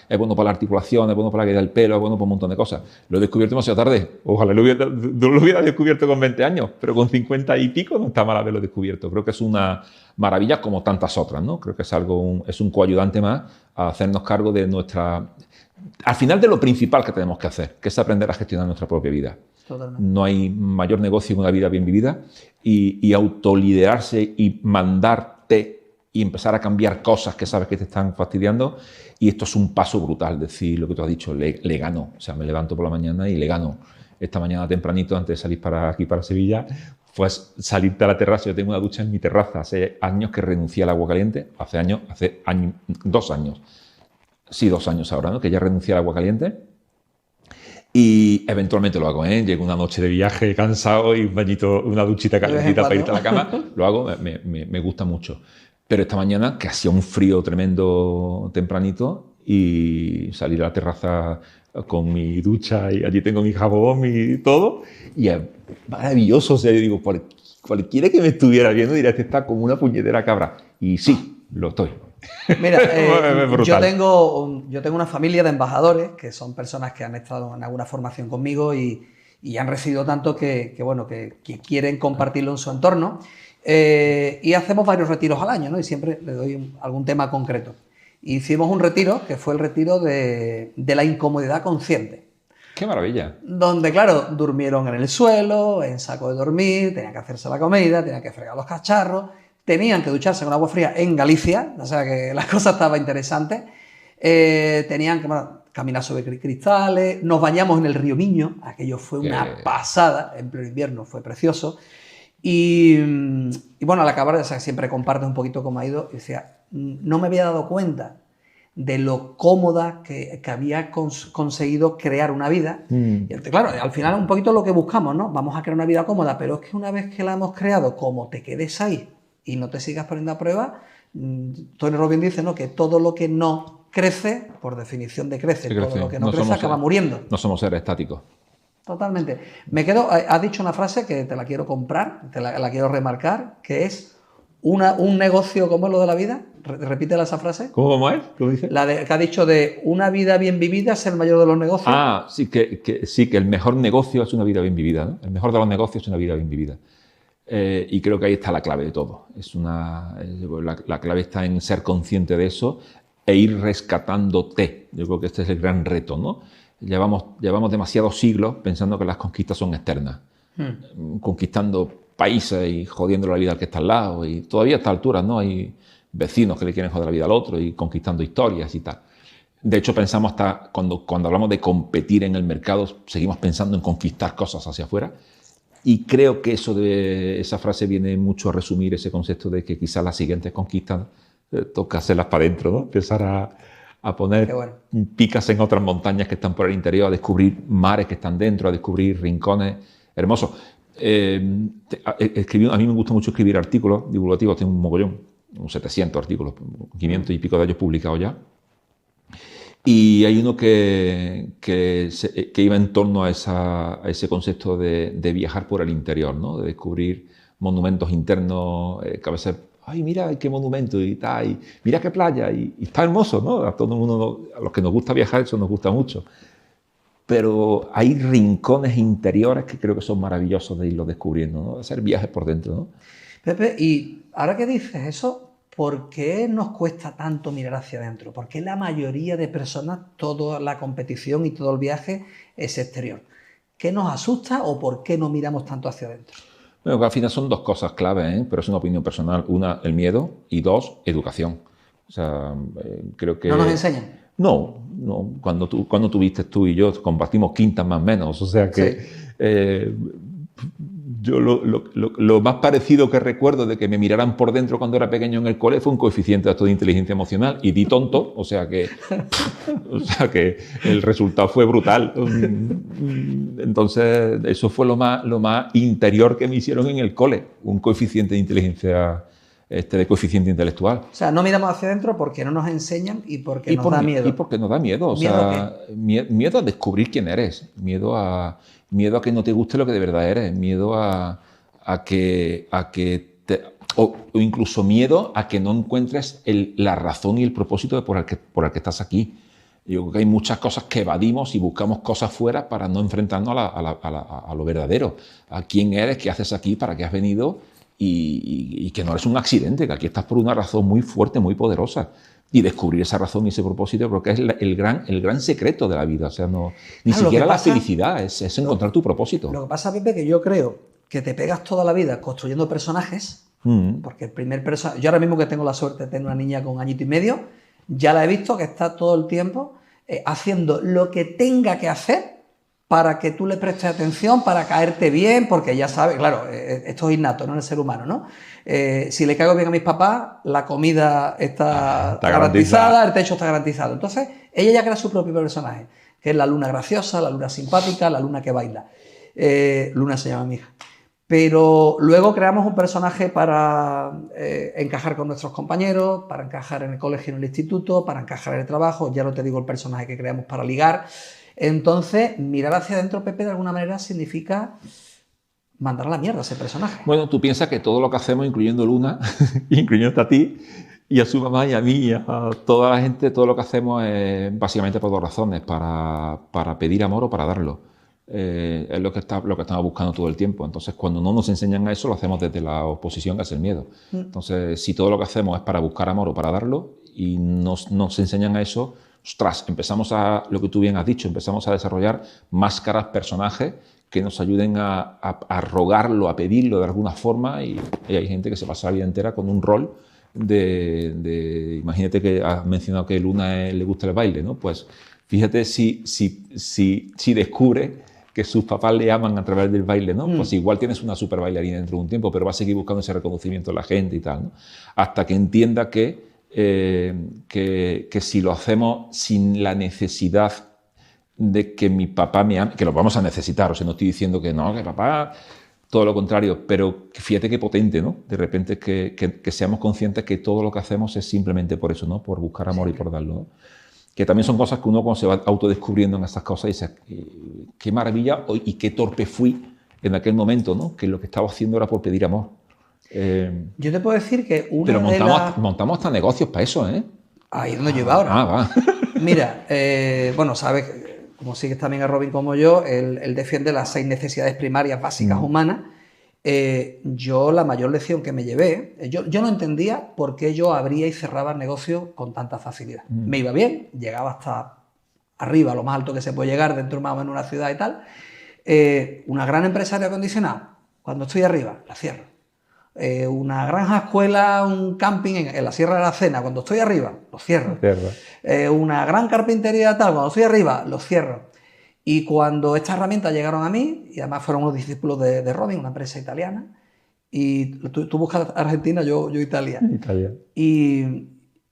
es bueno para la articulación, es bueno para la caída del pelo, es bueno para un montón de cosas. Lo he descubierto demasiado tarde. Ojalá no lo hubiera descubierto con 20 años, pero con 50 y pico no está mal haberlo descubierto. Creo que es una maravilla como tantas otras, ¿no? Creo que es un coayudante más a hacernos cargo de al final de lo principal que tenemos que hacer, que es aprender a gestionar nuestra propia vida. Totalmente. No hay mayor negocio que una vida bien vivida y autoliderarse y mandarte y empezar a cambiar cosas que sabes que te están fastidiando. Y esto es un paso brutal, decir lo que tú has dicho, le gano. O sea, me levanto por la mañana y le gano. Esta mañana tempranito, antes de salir aquí para Sevilla, pues salirte a la terraza. Yo tengo una ducha en mi terraza. Hace años que renuncié al agua caliente. Hace 2 años. Sí, 2 años ahora, ¿no? Que ya renuncié al agua caliente. Y eventualmente lo hago, ¿eh? Llego una noche de viaje cansado y un bañito, una duchita calentita para irte a la cama. Lo hago, me gusta mucho. Pero esta mañana, que hacía un frío tremendo tempranito, y salir a la terraza con mi ducha y allí tengo mi jabón y todo. Y es maravilloso. O sea, yo digo, cualquiera que me estuviera viendo diría que está como una puñetera cabra. Y sí, lo estoy. Mira, yo tengo una familia de embajadores que son personas que han estado en alguna formación conmigo y y han recibido tanto bueno, que quieren compartirlo en su entorno. Y hacemos varios retiros al año, ¿no? Y siempre le doy algún tema concreto. Hicimos un retiro que fue el retiro de la incomodidad consciente. ¡Qué maravilla! Donde, claro, durmieron en el suelo, en saco de dormir, tenían que hacerse la comida, tenían que fregar los cacharros, tenían que ducharse con agua fría en Galicia, o sea que la cosa estaba interesante. Tenían que caminar sobre cristales, nos bañamos en el río Miño, aquello fue una pasada, en pleno invierno, fue precioso. Y bueno, al acabar, o sea, siempre compartes un poquito cómo ha ido, y decía, no me había dado cuenta de lo cómoda que había conseguido crear una vida. Y claro, al final un poquito lo que buscamos, ¿no? Vamos a crear una vida cómoda, pero es que una vez que la hemos creado, como te quedes ahí y no te sigas poniendo a prueba, Tony Robbins dice, ¿no?, que todo lo que no crece, por definición decrece, todo lo que no crece acaba muriendo. No somos seres estáticos. Totalmente. Me quedo, has dicho una frase que te la quiero comprar, la quiero remarcar, que es un negocio como es lo de la vida. Repítela esa frase. ¿Cómo es? ¿Cómo dice? La que ha dicho de una vida bien vivida es el mayor de los negocios. Ah, sí, que el mejor negocio es una vida bien vivida, ¿no? El mejor de los negocios es una vida bien vivida. Y creo que ahí está la clave de todo. La clave está en ser consciente de eso e ir rescatándote. Yo creo que este es el gran reto, ¿no? Llevamos demasiados siglos pensando que las conquistas son externas, conquistando países y jodiendo la vida al que está al lado, y todavía a esta altura, ¿no? Hay vecinos que le quieren joder la vida al otro y conquistando historias y tal. De hecho, pensamos hasta cuando hablamos de competir en el mercado, seguimos pensando en conquistar cosas hacia afuera, y creo que esa frase viene mucho a resumir ese concepto de que quizás las siguientes conquistas toca hacerlas para adentro, ¿no? Empezar a poner picas en otras montañas que están por el interior, a descubrir mares que están dentro, a descubrir rincones hermosos. A mí me gusta mucho escribir artículos divulgativos, tengo un mogollón, unos 700 artículos, 500 y pico de ellos publicados ya. Y hay uno que iba en torno a ese concepto de viajar por el interior, ¿no? De descubrir monumentos internos, que a veces, ay, mira qué monumento y tal, y mira qué playa, y está hermoso, ¿no? A todo el mundo, a los que nos gusta viajar, eso nos gusta mucho. Pero hay rincones interiores que creo que son maravillosos de irlos descubriendo, ¿no? Hacer viajes por dentro, ¿no? Pepe, y ahora que dices eso, ¿por qué nos cuesta tanto mirar hacia adentro? ¿Por qué la mayoría de personas, toda la competición y todo el viaje es exterior? ¿Qué nos asusta o por qué no miramos tanto hacia adentro? Bueno, que al final son dos cosas clave, pero es una opinión personal. Una, el miedo, y dos, educación. O sea, creo que... ¿No nos enseñan? No. Cuando tuviste tú y yo compartimos quintas más o menos. O sea que... Sí. Yo lo más parecido que recuerdo de que me miraran por dentro cuando era pequeño en el cole fue un coeficiente de inteligencia emocional y di tonto, o sea que el resultado fue brutal. Entonces eso fue lo más interior que me hicieron en el cole, un coeficiente de inteligencia, de coeficiente intelectual. O sea, no miramos hacia adentro porque no nos enseñan y porque nos da miedo. Y porque nos da miedo, o sea, miedo a descubrir quién eres, miedo a que no te guste lo que de verdad eres, miedo o incluso miedo a que no encuentres la razón y el propósito por el que estás aquí. Yo creo que hay muchas cosas que evadimos y buscamos cosas fuera para no enfrentarnos a lo verdadero. A quién eres, qué haces aquí, para qué has venido y que no eres un accidente, que aquí estás por una razón muy fuerte, muy poderosa. Y descubrir esa razón y ese propósito, porque es el gran secreto de la vida. O sea, ni siquiera la felicidad, es encontrar tu propósito. Lo que pasa, Pepe, que yo creo que te pegas toda la vida construyendo personajes, porque el primer personaje... Yo ahora mismo que tengo la suerte de tener una niña con 1 añito y medio, ya la he visto que está todo el tiempo haciendo lo que tenga que hacer para que tú le prestes atención, para caerte bien, porque ya sabes, claro, esto es innato, ¿no?, en el ser humano, ¿no? Si le caigo bien a mis papás, la comida está garantizada, el techo está garantizado. Entonces, ella ya crea su propio personaje, que es la Luna graciosa, la Luna simpática, la Luna que baila. Luna se llama mi hija. Pero luego creamos un personaje para encajar con nuestros compañeros, para encajar en el colegio y en el instituto, para encajar en el trabajo, ya no te digo el personaje que creamos para ligar. Entonces, mirar hacia adentro, Pepe, de alguna manera significa mandar a la mierda a ese personaje. Bueno, tú piensas que todo lo que hacemos, incluyendo Luna, incluyendo a ti, y a su mamá y a mí, y a toda la gente, todo lo que hacemos es básicamente por 2 razones, para pedir amor o para darlo. es lo que estamos buscando todo el tiempo. Entonces, cuando no nos enseñan a eso, lo hacemos desde la oposición, que es el miedo. Entonces, si todo lo que hacemos es para buscar amor o para darlo, y nos enseñan a eso, ostras, empezamos a, lo que tú bien has dicho, empezamos a desarrollar máscaras, personajes que nos ayuden a rogarlo, a pedirlo de alguna forma, y hay gente que se pasa la vida entera con un rol imagínate que has mencionado que a Luna le gusta el baile, ¿no? Pues fíjate si descubre que sus papás le aman a través del baile, ¿no? Pues igual tienes una super bailarina dentro de un tiempo, pero va a seguir buscando ese reconocimiento de la gente y tal, ¿no? Hasta que entienda que si lo hacemos sin la necesidad de que mi papá me ame, que lo vamos a necesitar, o sea, no estoy diciendo que no, que papá, todo lo contrario, pero fíjate qué potente, ¿no? De repente que seamos conscientes que todo lo que hacemos es simplemente por eso, ¿no? Por buscar amor y por darlo, ¿no? Que también son cosas que uno cuando se va autodescubriendo en estas cosas dice, qué maravilla y qué torpe fui en aquel momento, ¿no? Que lo que estaba haciendo era por pedir amor. Yo te puedo decir que pero montamos hasta negocios para eso, ¿eh? Ahí es donde yo iba ahora. Va. Mira, bueno, sabes, como sigues también a Robin como yo, él defiende las 6 necesidades primarias básicas humanas. Yo la mayor lección que me llevé, yo no entendía por qué yo abría y cerraba el negocio con tanta facilidad. Me iba bien, llegaba hasta arriba, lo más alto que se puede llegar dentro más o menos de una ciudad y tal. Una gran empresa de acondicionado, cuando estoy arriba, la cierro. Una granja escuela, un camping en la Sierra de la Cena, cuando estoy arriba, lo cierro. Una gran carpintería tal, cuando estoy arriba, lo cierro. Y cuando estas herramientas llegaron a mí, y además fueron unos discípulos de Robin, una empresa italiana, y tú buscas Argentina, yo Italia. Y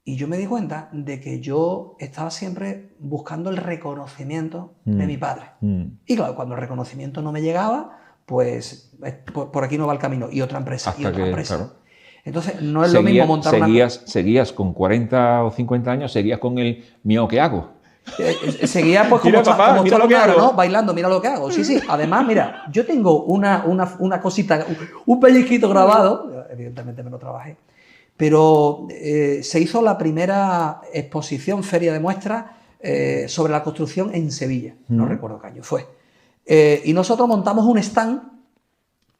yo me di cuenta de que yo estaba siempre buscando el reconocimiento de mi padre. Y claro, cuando el reconocimiento no me llegaba, pues por aquí no va el camino. Y otra empresa, y otra empresa. Claro. Entonces, no es lo mismo montar seguías con 40 o 50 años, seguías con el mío, ¿qué hago? Seguía pues como lo que hago, ¿no? Bailando, mira lo que hago. Sí. Además, mira, yo tengo una cosita, un pellizquito grabado, evidentemente me lo trabajé, pero se hizo la primera exposición, feria de muestras, sobre la construcción en Sevilla. No recuerdo qué año fue. Y nosotros montamos un stand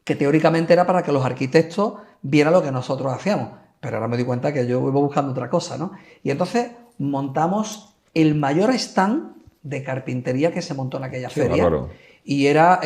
que teóricamente era para que los arquitectos vieran lo que nosotros hacíamos. Pero ahora me di cuenta que yo iba buscando otra cosa, ¿no? Y entonces montamos el mayor stand de carpintería que se montó en aquella feria. Bárbaro. Y era,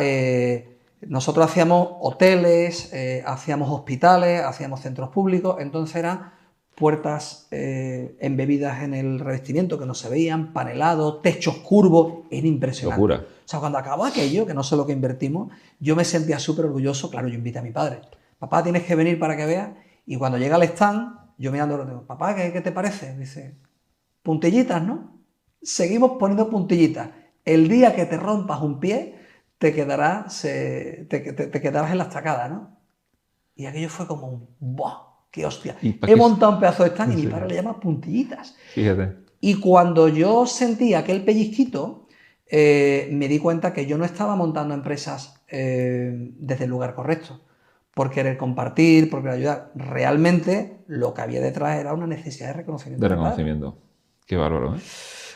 nosotros hacíamos hoteles, hacíamos hospitales, hacíamos centros públicos, entonces eran puertas embebidas en el revestimiento que no se veían, panelados, techos curvos, era impresionante. Locura. O sea, cuando acabó aquello, que no sé lo que invertimos, yo me sentía súper orgulloso. Claro, yo invité a mi padre. Papá, tienes que venir para que veas. Y cuando llega al stand, yo mirándolo, digo, papá, ¿qué te parece? Dice, puntillitas, ¿no? Seguimos poniendo puntillitas. El día que te rompas un pie, te quedarás en la estacada, ¿no? Y aquello fue como un ¡buah! ¡Qué hostia! He montado un pedazo de stand y mi padre le llama puntillitas. Fíjate. Y cuando yo sentí aquel pellizquito, me di cuenta que yo no estaba montando empresas desde el lugar correcto, por querer compartir, por querer ayudar. Realmente lo que había detrás era una necesidad de reconocimiento. De reconocimiento. Qué bárbaro, ¿eh?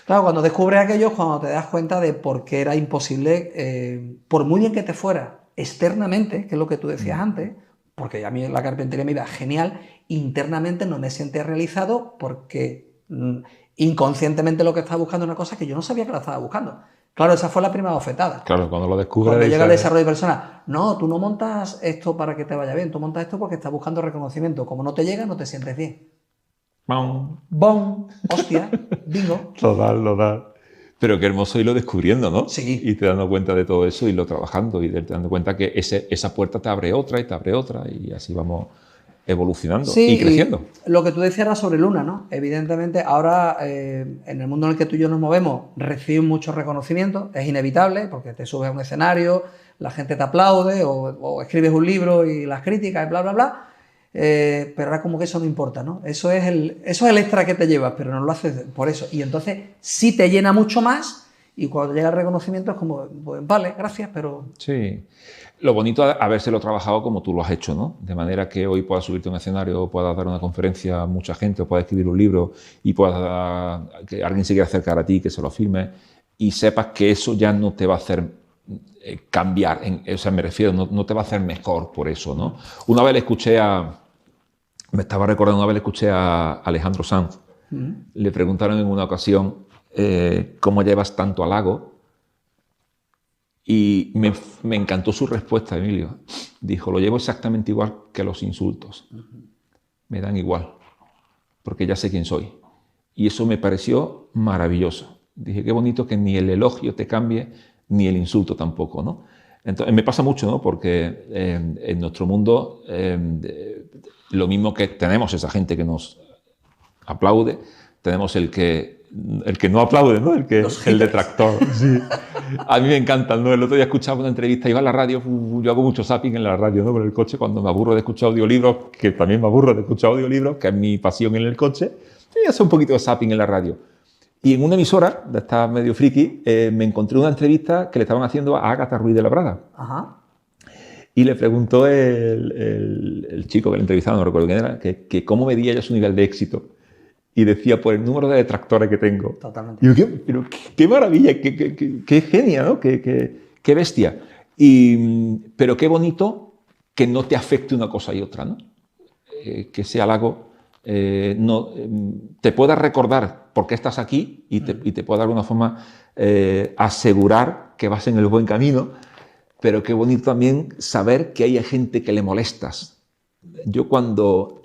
Claro, cuando descubres aquello, cuando te das cuenta de por qué era imposible, por muy bien que te fuera externamente, que es lo que tú decías antes, porque a mí la carpintería me iba genial, internamente no me sentía realizado porque inconscientemente lo que estaba buscando era una cosa que yo no sabía que la estaba buscando. Claro, esa fue la primera bofetada. Claro, cuando lo descubres... Cuando llega el desarrollo de personas, no, tú no montas esto para que te vaya bien, tú montas esto porque estás buscando reconocimiento. Como no te llega, no te sientes bien. ¡Bom! ¡Hostia! ¡Bingo! Total. Pero qué hermoso irlo descubriendo, ¿no? Sí. Y te dando cuenta de todo eso, irlo trabajando y te dando cuenta que esa puerta te abre otra y te abre otra y así vamos evolucionando y creciendo. Y lo que tú decías era sobre Luna, ¿no? Evidentemente, ahora en el mundo en el que tú y yo nos movemos, recibes mucho reconocimiento, es inevitable porque te subes a un escenario, la gente te aplaude o escribes un libro y las críticas y bla, bla, bla. Pero ahora como que eso no importa, ¿no? Eso es el extra que te llevas, pero no lo haces por eso. Y entonces sí te llena mucho más y cuando llega el reconocimiento es como, pues, vale, gracias, pero... Sí. Lo bonito es habérselo trabajado como tú lo has hecho, ¿no? De manera que hoy puedas subirte a un escenario, puedas dar una conferencia a mucha gente, o puedas escribir un libro y puedas que alguien se quiera acercar a ti, que se lo firme y sepas que eso ya no te va a hacer cambiar, o sea, me refiero, no te va a hacer mejor por eso, ¿no? Una vez le escuché me estaba recordando, una vez le escuché a Alejandro Sanz, le preguntaron en una ocasión cómo llevas tanto halago, y me encantó su respuesta, Emilio. Dijo, lo llevo exactamente igual que los insultos. Me dan igual, porque ya sé quién soy. Y eso me pareció maravilloso. Dije, qué bonito que ni el elogio te cambie, ni el insulto tampoco, ¿no? Entonces, me pasa mucho, ¿no? Porque en nuestro mundo, lo mismo que tenemos esa gente que nos aplaude, tenemos el que no aplaude, ¿no? El detractor. Sí. A mí me encantan, ¿no? El otro día escuchaba una entrevista, iba a la radio, yo hago mucho zapping en la radio, ¿no? Con el coche, cuando me aburro de escuchar audiolibros, que también me aburro de escuchar audiolibros, que es mi pasión en el coche, y hace un poquito de zapping en la radio. Y en una emisora, de esta medio friki, me encontré una entrevista que le estaban haciendo a Ágata Ruiz de Labrada. Ajá. Y le preguntó el chico que le entrevistaba, no recuerdo quién era, que cómo medía ella su nivel de éxito. Y decía, por el número de detractores que tengo. Totalmente. Y digo, qué maravilla, qué genia, ¿no? Qué bestia. Pero qué bonito que no te afecte una cosa y otra, ¿no? Que ese halago te pueda recordar por qué estás aquí y te pueda de alguna forma asegurar que vas en el buen camino, pero qué bonito también saber que hay gente que le molestas. Yo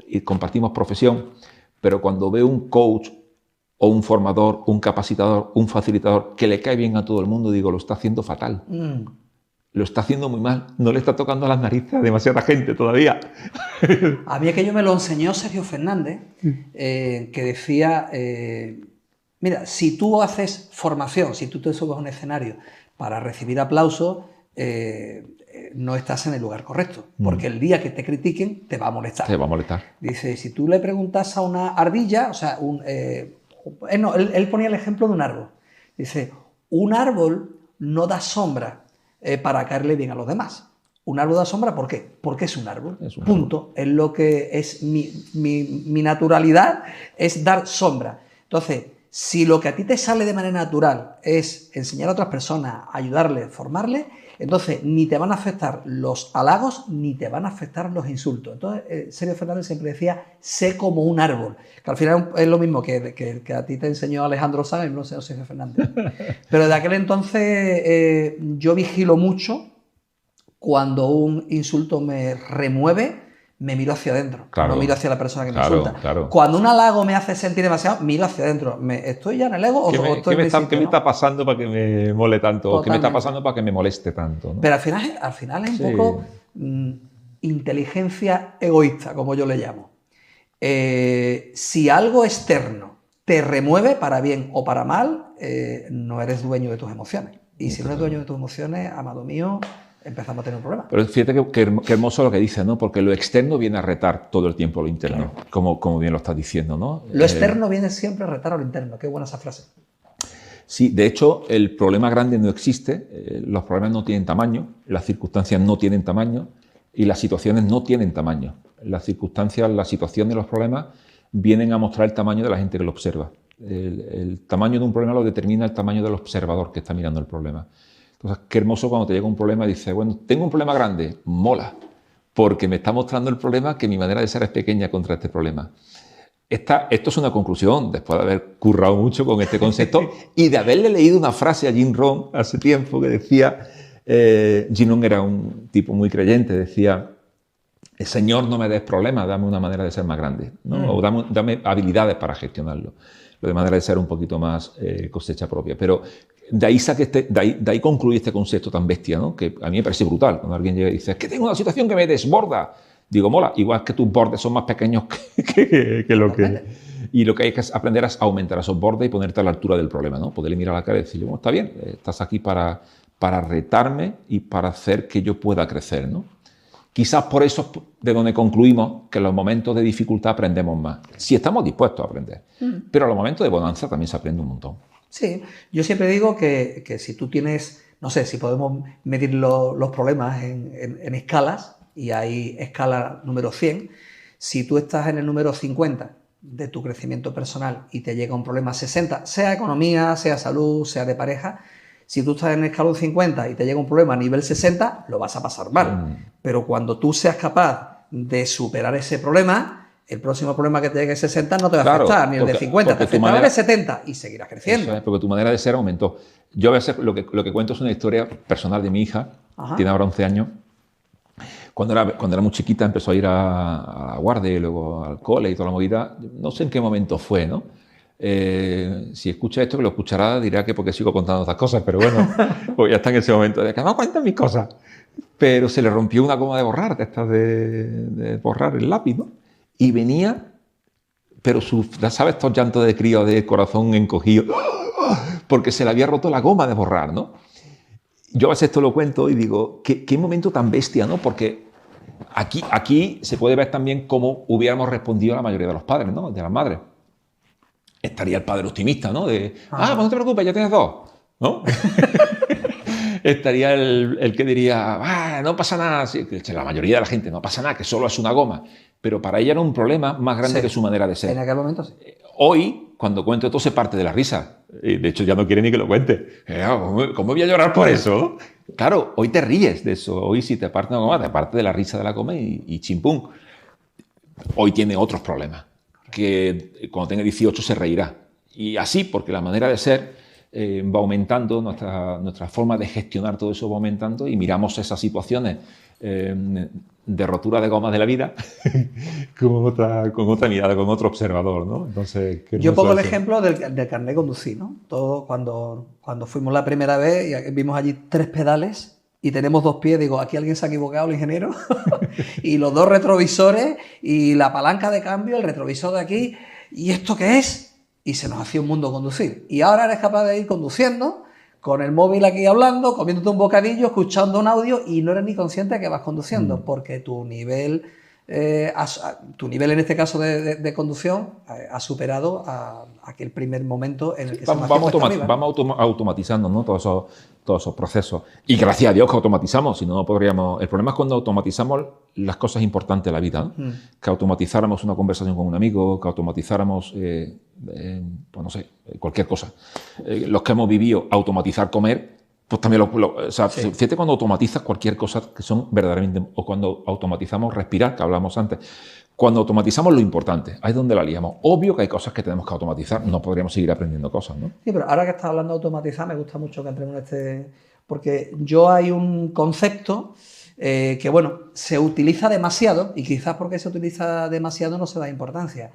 y compartimos profesión, pero cuando veo un coach o un formador, un capacitador, un facilitador que le cae bien a todo el mundo, digo, lo está haciendo fatal. Lo está haciendo muy mal. No le está tocando las narices a demasiada gente todavía. A mí aquello me lo enseñó Sergio Fernández, que decía, mira, si tú haces formación, si tú te subes a un escenario para recibir aplausos, no estás en el lugar correcto, porque el día que te critiquen te va a molestar. Te va a molestar. Dice, si tú le preguntas a una ardilla, o sea, él ponía el ejemplo de un árbol. Dice, un árbol no da sombra para caerle bien a los demás. Un árbol da sombra, ¿por qué? Porque es un árbol. Punto. Es lo que es mi naturalidad, es dar sombra. Entonces, si lo que a ti te sale de manera natural es enseñar a otras personas, ayudarles, formarles, entonces ni te van a afectar los halagos ni te van a afectar los insultos. Entonces, Sergio Fernández siempre decía, sé como un árbol, que al final es lo mismo que a ti te enseñó Alejandro Sanz y no enseñó Sergio Fernández. Pero de aquel entonces yo vigilo mucho cuando un insulto me remueve, me miro hacia adentro, no miro hacia la persona que me insulta. Claro. Cuando un halago me hace sentir demasiado, miro hacia adentro. ¿Estoy ya en el ego o estoy en mi sitio, ¿Qué me está pasando para que me mole tanto? Totalmente. ¿Qué me está pasando para que me moleste tanto, ¿no? Pero al final es un poco inteligencia egoísta, como yo le llamo. Si algo externo te remueve para bien o para mal, no eres dueño de tus emociones. Y si no eres dueño de tus emociones, amado mío, empezamos a tener un problema. Pero fíjate que hermoso lo que dice, ¿no? Porque lo externo viene a retar todo el tiempo lo interno, claro. como bien lo estás diciendo, ¿no? Lo externo viene siempre a retar a lo interno. Qué buena esa frase. Sí, de hecho, el problema grande no existe, los problemas no tienen tamaño, las circunstancias no tienen tamaño y las situaciones no tienen tamaño. Las circunstancias, la situación de los problemas vienen a mostrar el tamaño de la gente que lo observa. El tamaño de un problema lo determina el tamaño del observador que está mirando el problema. Entonces, qué hermoso cuando te llega un problema y dices, bueno, tengo un problema grande, mola, porque me está mostrando el problema que mi manera de ser es pequeña contra este problema. Esto es una conclusión, después de haber currado mucho con este concepto y de haberle leído una frase a Jim Rohn hace tiempo que decía, Jim Rohn era un tipo muy creyente, decía, Señor, no me des problemas, dame una manera de ser más grande, ¿no? O dame habilidades para gestionarlo, de manera de ser un poquito más cosecha propia. Pero de ahí concluye este concepto tan bestia, ¿no? Que a mí me parece brutal. Cuando alguien llega y dice, es que tengo una situación que me desborda. Digo, mola, igual que tus bordes son más pequeños que lo que... Y lo que hay que aprender es aumentar esos bordes y ponerte a la altura del problema, ¿no? Poderle mirar a la cara y decir, bueno, está bien, estás aquí para retarme y para hacer que yo pueda crecer, ¿no? Quizás por eso es de donde concluimos que en los momentos de dificultad aprendemos más. Si estamos dispuestos a aprender. Pero en los momentos de bonanza también se aprende un montón. Sí, yo siempre digo que si tú tienes, no sé, si podemos medir los problemas en escalas, y hay escala número 100, si tú estás en el número 50 de tu crecimiento personal y te llega un problema 60, sea economía, sea salud, sea de pareja, Si tú estás en el escalón 50 y te llega un problema a nivel 60, lo vas a pasar mal. Pero cuando tú seas capaz de superar ese problema, el próximo problema que te llegue a 60 no te va a afectar, ni el de 50, te afectará el de 70 y seguirás creciendo. Eso es, porque tu manera de ser aumentó. Yo a veces lo que cuento es una historia personal de mi hija, tiene ahora 11 años. Cuando era muy chiquita empezó a ir a la guardia y luego al cole y toda la movida. No sé en qué momento fue, ¿no? Si escucha esto, que lo escuchará, dirá que porque sigo contando estas cosas, pero bueno, pues ya está en ese momento de que no cuentan mis cosas. Pero se le rompió una goma de borrar, de estas de borrar el lápiz, ¿no? Y venía, pero ¿sabes estos llantos de crío de corazón encogido? Porque se le había roto la goma de borrar, ¿no? Yo a veces esto lo cuento y digo, qué momento tan bestia, ¿no? Porque aquí se puede ver también cómo hubiéramos respondido a la mayoría de los padres, ¿no? De las madres. Estaría el padre optimista, ¿no? De, pues no te preocupes, ya tienes 2, ¿no? Estaría el que diría, no pasa nada. Sí, la mayoría de la gente, no pasa nada, que solo es una goma. Pero para ella era un problema más grande que su manera de ser. En aquel momento sí. Hoy, cuando cuento esto, se parte de la risa. De hecho, ya no quiere ni que lo cuente. ¿Cómo voy a llorar por eso? Claro, hoy te ríes de eso. Hoy si te parte una goma, te parte de la risa de la goma y chimpún. Hoy tiene otros problemas, que cuando tenga 18 se reirá. Y así, porque la manera de ser va aumentando, nuestra forma de gestionar todo eso va aumentando y miramos esas situaciones de rotura de gomas de la vida con otra mirada, con otro observador, ¿no? Entonces, yo pongo el ejemplo del carnet de conducir, ¿no? Todo cuando fuimos la primera vez y vimos allí 3 pedales y tenemos 2 pies, digo, aquí alguien se ha equivocado, el ingeniero, y los 2 retrovisores y la palanca de cambio, el retrovisor de aquí, ¿y esto qué es? Y se nos hacía un mundo conducir. Y ahora eres capaz de ir conduciendo, con el móvil aquí hablando, comiéndote un bocadillo, escuchando un audio y no eres ni consciente de que vas conduciendo, porque tu nivel en este caso de conducción ha superado a aquel primer momento en el que vamos automatizando, ¿no? todos esos procesos. Y gracias a Dios que automatizamos, si no podríamos... El problema es cuando automatizamos las cosas importantes de la vida, ¿no? Que automatizáramos una conversación con un amigo, que automatizáramos, pues no sé, cualquier cosa. Los que hemos vivido automatizar comer, pues también fíjate cuando automatizas cualquier cosa que son verdaderamente... O cuando automatizamos respirar, que hablamos antes. Cuando automatizamos lo importante, ahí es donde la liamos. Obvio que hay cosas que tenemos que automatizar, no podríamos seguir aprendiendo cosas, ¿no? Sí, pero ahora que estás hablando de automatizar, me gusta mucho que entremos en este... Porque hay un concepto que, bueno, se utiliza demasiado, y quizás porque se utiliza demasiado no se da importancia,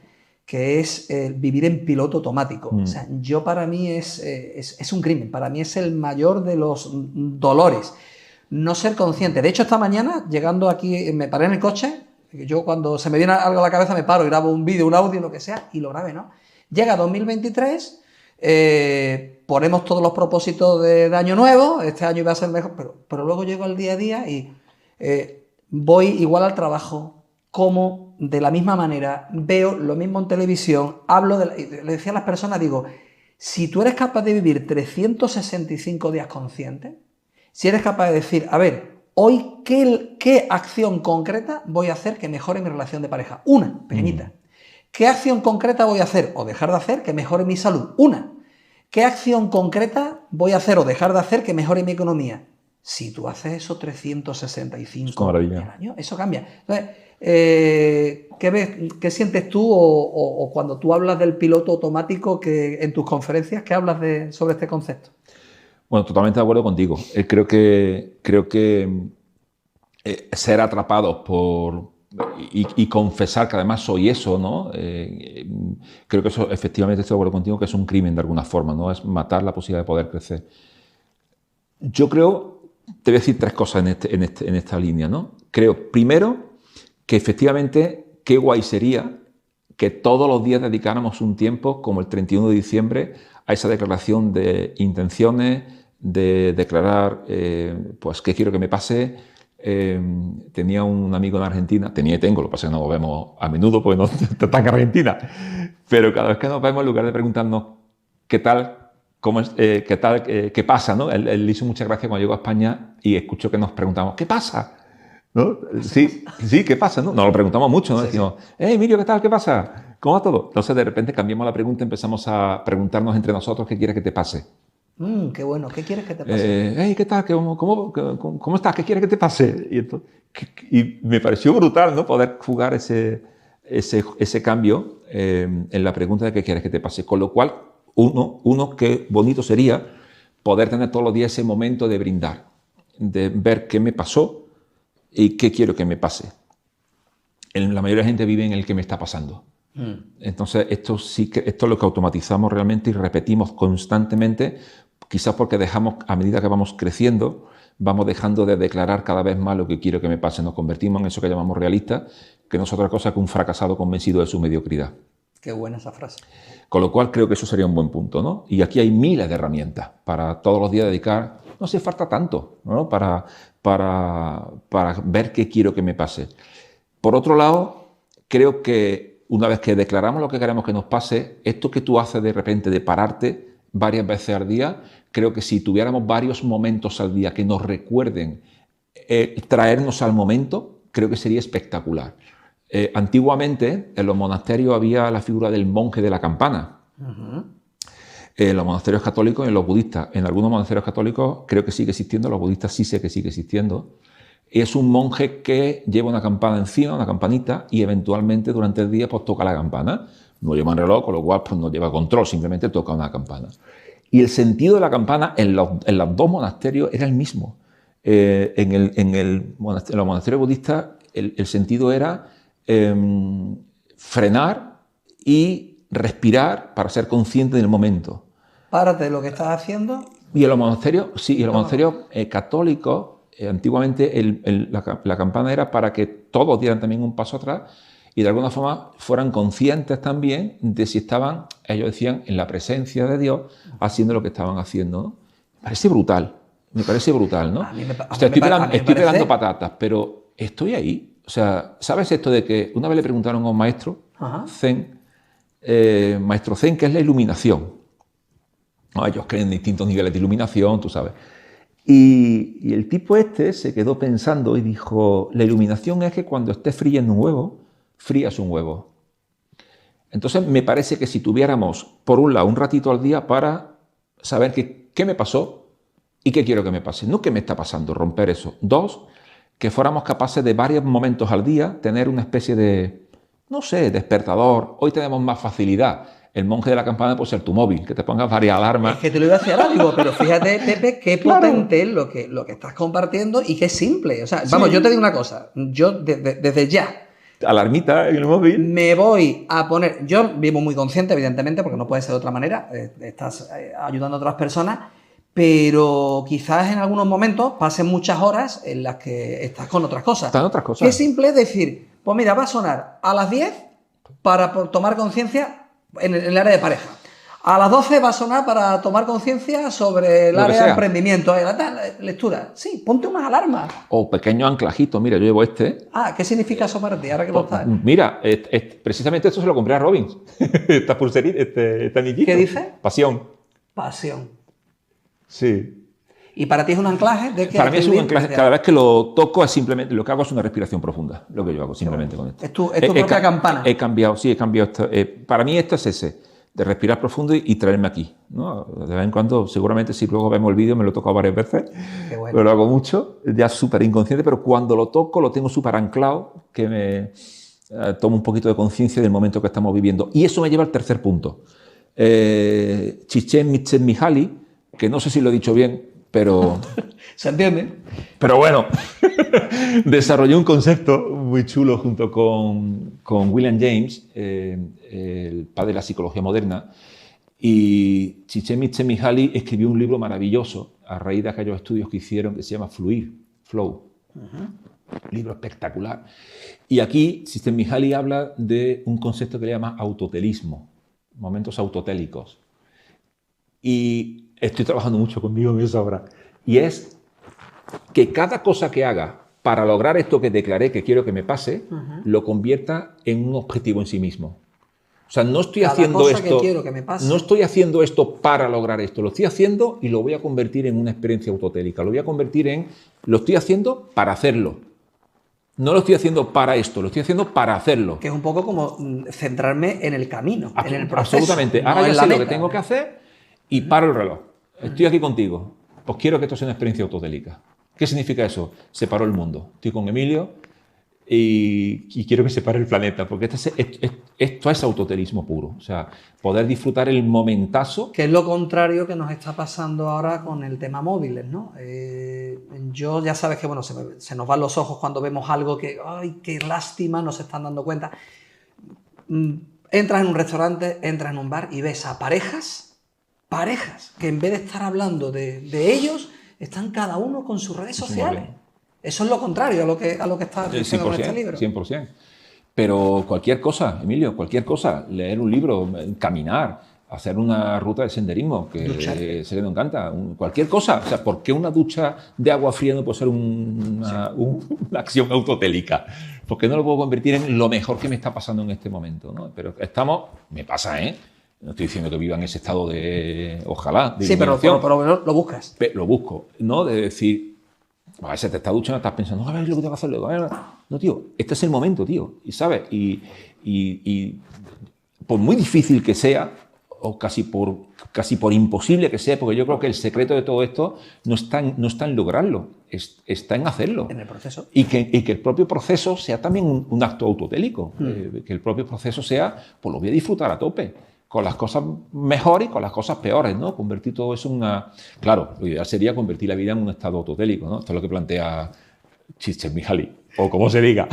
que es vivir en piloto automático. O sea, para mí es un crimen, para mí es el mayor de los dolores. No ser consciente. De hecho, esta mañana, llegando aquí, me paré en el coche. Yo cuando se me viene algo a la cabeza me paro y grabo un vídeo, un audio, lo que sea, y lo grabé, ¿no? Llega 2023, ponemos todos los propósitos de año nuevo, este año iba a ser mejor, pero luego llego al día a día y voy igual al trabajo, como de la misma manera, veo lo mismo en televisión, le decía a las personas, digo, si tú eres capaz de vivir 365 días conscientes, si eres capaz de decir, a ver, hoy, ¿qué acción concreta voy a hacer que mejore mi relación de pareja? Una, pequeñita. ¿Qué acción concreta voy a hacer o dejar de hacer que mejore mi salud? Una. ¿Qué acción concreta voy a hacer o dejar de hacer que mejore mi economía? Si tú haces eso 365 al año, eso cambia. Entonces, ¿qué sientes tú o cuando tú hablas del piloto automático que en tus conferencias, qué hablas sobre este concepto? Bueno, totalmente de acuerdo contigo. Creo que ser atrapados y confesar que además soy eso, ¿no? Creo que eso, efectivamente, estoy de acuerdo contigo, que es un crimen de alguna forma, ¿no? Es matar la posibilidad de poder crecer. Yo creo, te voy a decir 3 cosas en esta línea, ¿no? Creo, primero, que efectivamente, qué guay sería que todos los días dedicáramos un tiempo, como el 31 de diciembre, a esa declaración de intenciones, de declarar, pues, qué quiero que me pase. Tenía un amigo en Argentina, tenía y tengo, lo que pasa es que no nos vemos a menudo porque no está en Argentina, pero cada vez que nos vemos, en lugar de preguntarnos qué tal, cómo es, qué tal, qué pasa, ¿no? Él hizo mucha gracia cuando llegó a España y escuchó que nos preguntamos, ¿qué pasa? ¿No? Sí, ¿qué pasa? ¿No? Nos lo preguntamos mucho, ¿no? Decimos, Emilio, ¿qué tal? ¿Qué pasa? ¿Cómo va todo? Entonces, de repente cambiamos la pregunta y empezamos a preguntarnos entre nosotros qué quieres que te pase. Qué bueno. ¿Qué quieres que te pase? Hey, ¿qué tal? ¿Cómo estás? ¿Qué quieres que te pase? Y me pareció brutal, ¿no? Poder jugar ese cambio en la pregunta de qué quieres que te pase. Con lo cual, qué bonito sería poder tener todos los días ese momento de brindar, de ver qué me pasó y qué quiero que me pase. La mayoría de la gente vive en el que me está pasando. Entonces, esto es lo que automatizamos realmente y repetimos constantemente, quizás porque dejamos, a medida que vamos creciendo, vamos dejando de declarar cada vez más lo que quiero que me pase. Nos convertimos en eso que llamamos realistas, que no es otra cosa que un fracasado convencido de su mediocridad. Qué buena esa frase. Con lo cual creo que eso sería un buen punto, ¿no? Y aquí hay miles de herramientas para todos los días dedicar, no hace falta tanto, ¿no? Para ver qué quiero que me pase. Por otro lado, creo que una vez que declaramos lo que queremos que nos pase, esto que tú haces de repente de pararte varias veces al día, creo que si tuviéramos varios momentos al día que nos recuerden traernos al momento, creo que sería espectacular. Antiguamente, en los monasterios había la figura del monje de la campana. En los monasterios católicos y en los budistas. En algunos monasterios católicos creo que sigue existiendo, en los budistas sí sé que sigue existiendo. Es un monje que lleva una campana encima, una campanita, y eventualmente durante el día pues toca la campana. No lleva un reloj, con lo cual pues, no lleva control, simplemente toca una campana. Y el sentido de la campana en los dos monasterios era el mismo. En los monasterios budistas el sentido era frenar y respirar para ser consciente del momento. Párate de lo que estás haciendo. Y en los monasterios, sí, y en los monasterios católicos, antiguamente la campana era para que todos dieran también un paso atrás y de alguna forma fueran conscientes también de si estaban, ellos decían, en la presencia de Dios, haciendo lo que estaban haciendo, ¿no? Me parece brutal, ¿no? Estoy pegando patatas, pero estoy ahí. O sea, ¿sabes esto de que una vez le preguntaron a un maestro Zen, maestro Zen, ¿qué es la iluminación? No, ellos creen en distintos niveles de iluminación, tú sabes. Y el tipo se quedó pensando y dijo, la iluminación es que cuando estés friendo un huevo, frías un huevo. Entonces me parece que si tuviéramos, por un lado, un ratito al día para saber qué me pasó y qué quiero que me pase, no qué me está pasando, romper eso. Dos, que fuéramos capaces de varios momentos al día tener una especie de, no sé, despertador. Hoy tenemos más facilidad. El monje de la campana puede ser tu móvil, que te pongas varias alarmas. Es que te lo iba a decir ahora, digo, pero fíjate, Pepe, qué potente es lo que estás compartiendo y qué simple. O sea, vamos, yo te digo una cosa, yo desde ya... Alarmita en el móvil. Me voy a poner... Yo vivo muy consciente, evidentemente, porque no puede ser de otra manera, estás ayudando a otras personas, pero quizás en algunos momentos pasen muchas horas en las que estás con otras cosas. Están otras cosas. Qué simple es decir, pues mira, va a sonar a las 10 para tomar conciencia en el área de pareja. A las 12 va a sonar para tomar conciencia sobre el área de emprendimiento. Lectura. Sí, ponte unas alarmas. O pequeño anclajito. Mira, yo llevo ¿Qué significa eso para ti? Ahora que lo sabes. Mira, precisamente esto se lo compré a Robbins. Esta pulserita, este anillito. ¿Qué dice? Pasión. Pasión. Sí. ¿Y para ti es un anclaje? Para mí es un anclaje. Cada vez que lo toco, es simplemente lo que hago es una respiración profunda. Lo que yo hago simplemente con esto. Es tu propia campana. He cambiado esto. Para mí esto es de respirar profundo y traerme aquí, ¿no? De vez en cuando, seguramente si luego vemos el vídeo, me lo he tocado varias veces, Qué bueno. pero lo hago mucho, ya súper inconsciente, pero cuando lo toco lo tengo súper anclado, que me tomo un poquito de conciencia del momento que estamos viviendo. Y eso me lleva al tercer punto. Csikszentmihalyi, que no sé si lo he dicho bien, pero... ¿Se entiende? Pero bueno, desarrolló un concepto muy chulo junto con William James, el padre de la psicología moderna, y Csikszentmihalyi escribió un libro maravilloso a raíz de aquellos estudios que hicieron que se llama Flow. Libro espectacular. Y aquí Csikszentmihalyi habla de un concepto que le llama autotelismo, momentos autotélicos. Y estoy trabajando mucho conmigo en eso ahora. Y es que cada cosa que haga para lograr esto que declaré que quiero que me pase, lo convierta en un objetivo en sí mismo. O sea, no estoy haciendo esto. Que quiero que me pase. No estoy haciendo esto para lograr esto. Lo estoy haciendo y lo voy a convertir en una experiencia autotélica. Lo estoy haciendo para hacerlo. No lo estoy haciendo para esto, lo estoy haciendo para hacerlo. Que es un poco como centrarme en el camino, en el proceso. Absolutamente. Ahora ya sé lo que tengo que hacer y paro el reloj. Estoy aquí contigo. Pues quiero que esto sea una experiencia autotélica. ¿Qué significa eso? Separó el mundo. Estoy con Emilio y quiero que separe el planeta, porque esto es autotelismo puro. O sea, poder disfrutar el momentazo. Que es lo contrario que nos está pasando ahora con el tema móviles, ¿no? Yo ya sabes que, bueno, se nos van los ojos cuando vemos algo que, ¡ay, qué lástima! No se están dando cuenta. Entras en un restaurante, entras en un bar y ves a parejas que en vez de estar hablando de ellos, están cada uno con sus redes sociales. Eso es lo contrario a lo que está diciendo con este libro. 100%. Pero cualquier cosa, Emilio, cualquier cosa, leer un libro, caminar, hacer una ruta de senderismo, que sé que nos encanta, cualquier cosa. O sea, ¿por qué una ducha de agua fría no puede ser una acción autotélica? ¿Por qué no lo puedo convertir en lo mejor que me está pasando en este momento, ¿no? Pero me pasa, ¿eh? No estoy diciendo que viva en ese estado de, ojalá, de iluminación. Pero lo buscas. Lo busco, ¿no? De decir, a veces te estás duchando, estás pensando, a ver lo que tengo que hacer luego. No, tío, este es el momento, tío. Y ¿sabes? Y por muy difícil que sea, o casi por imposible que sea, porque yo creo que el secreto de todo esto no está en lograrlo, está en hacerlo. En el proceso. Y que el propio proceso sea también un acto autotélico. Que el propio proceso sea, pues lo voy a disfrutar a tope. Con las cosas mejores y con las cosas peores, ¿no? Convertir todo eso en una... Claro, lo ideal sería convertir la vida en un estado autotélico, ¿no? Esto es lo que plantea Csikszentmihalyi, o como se diga.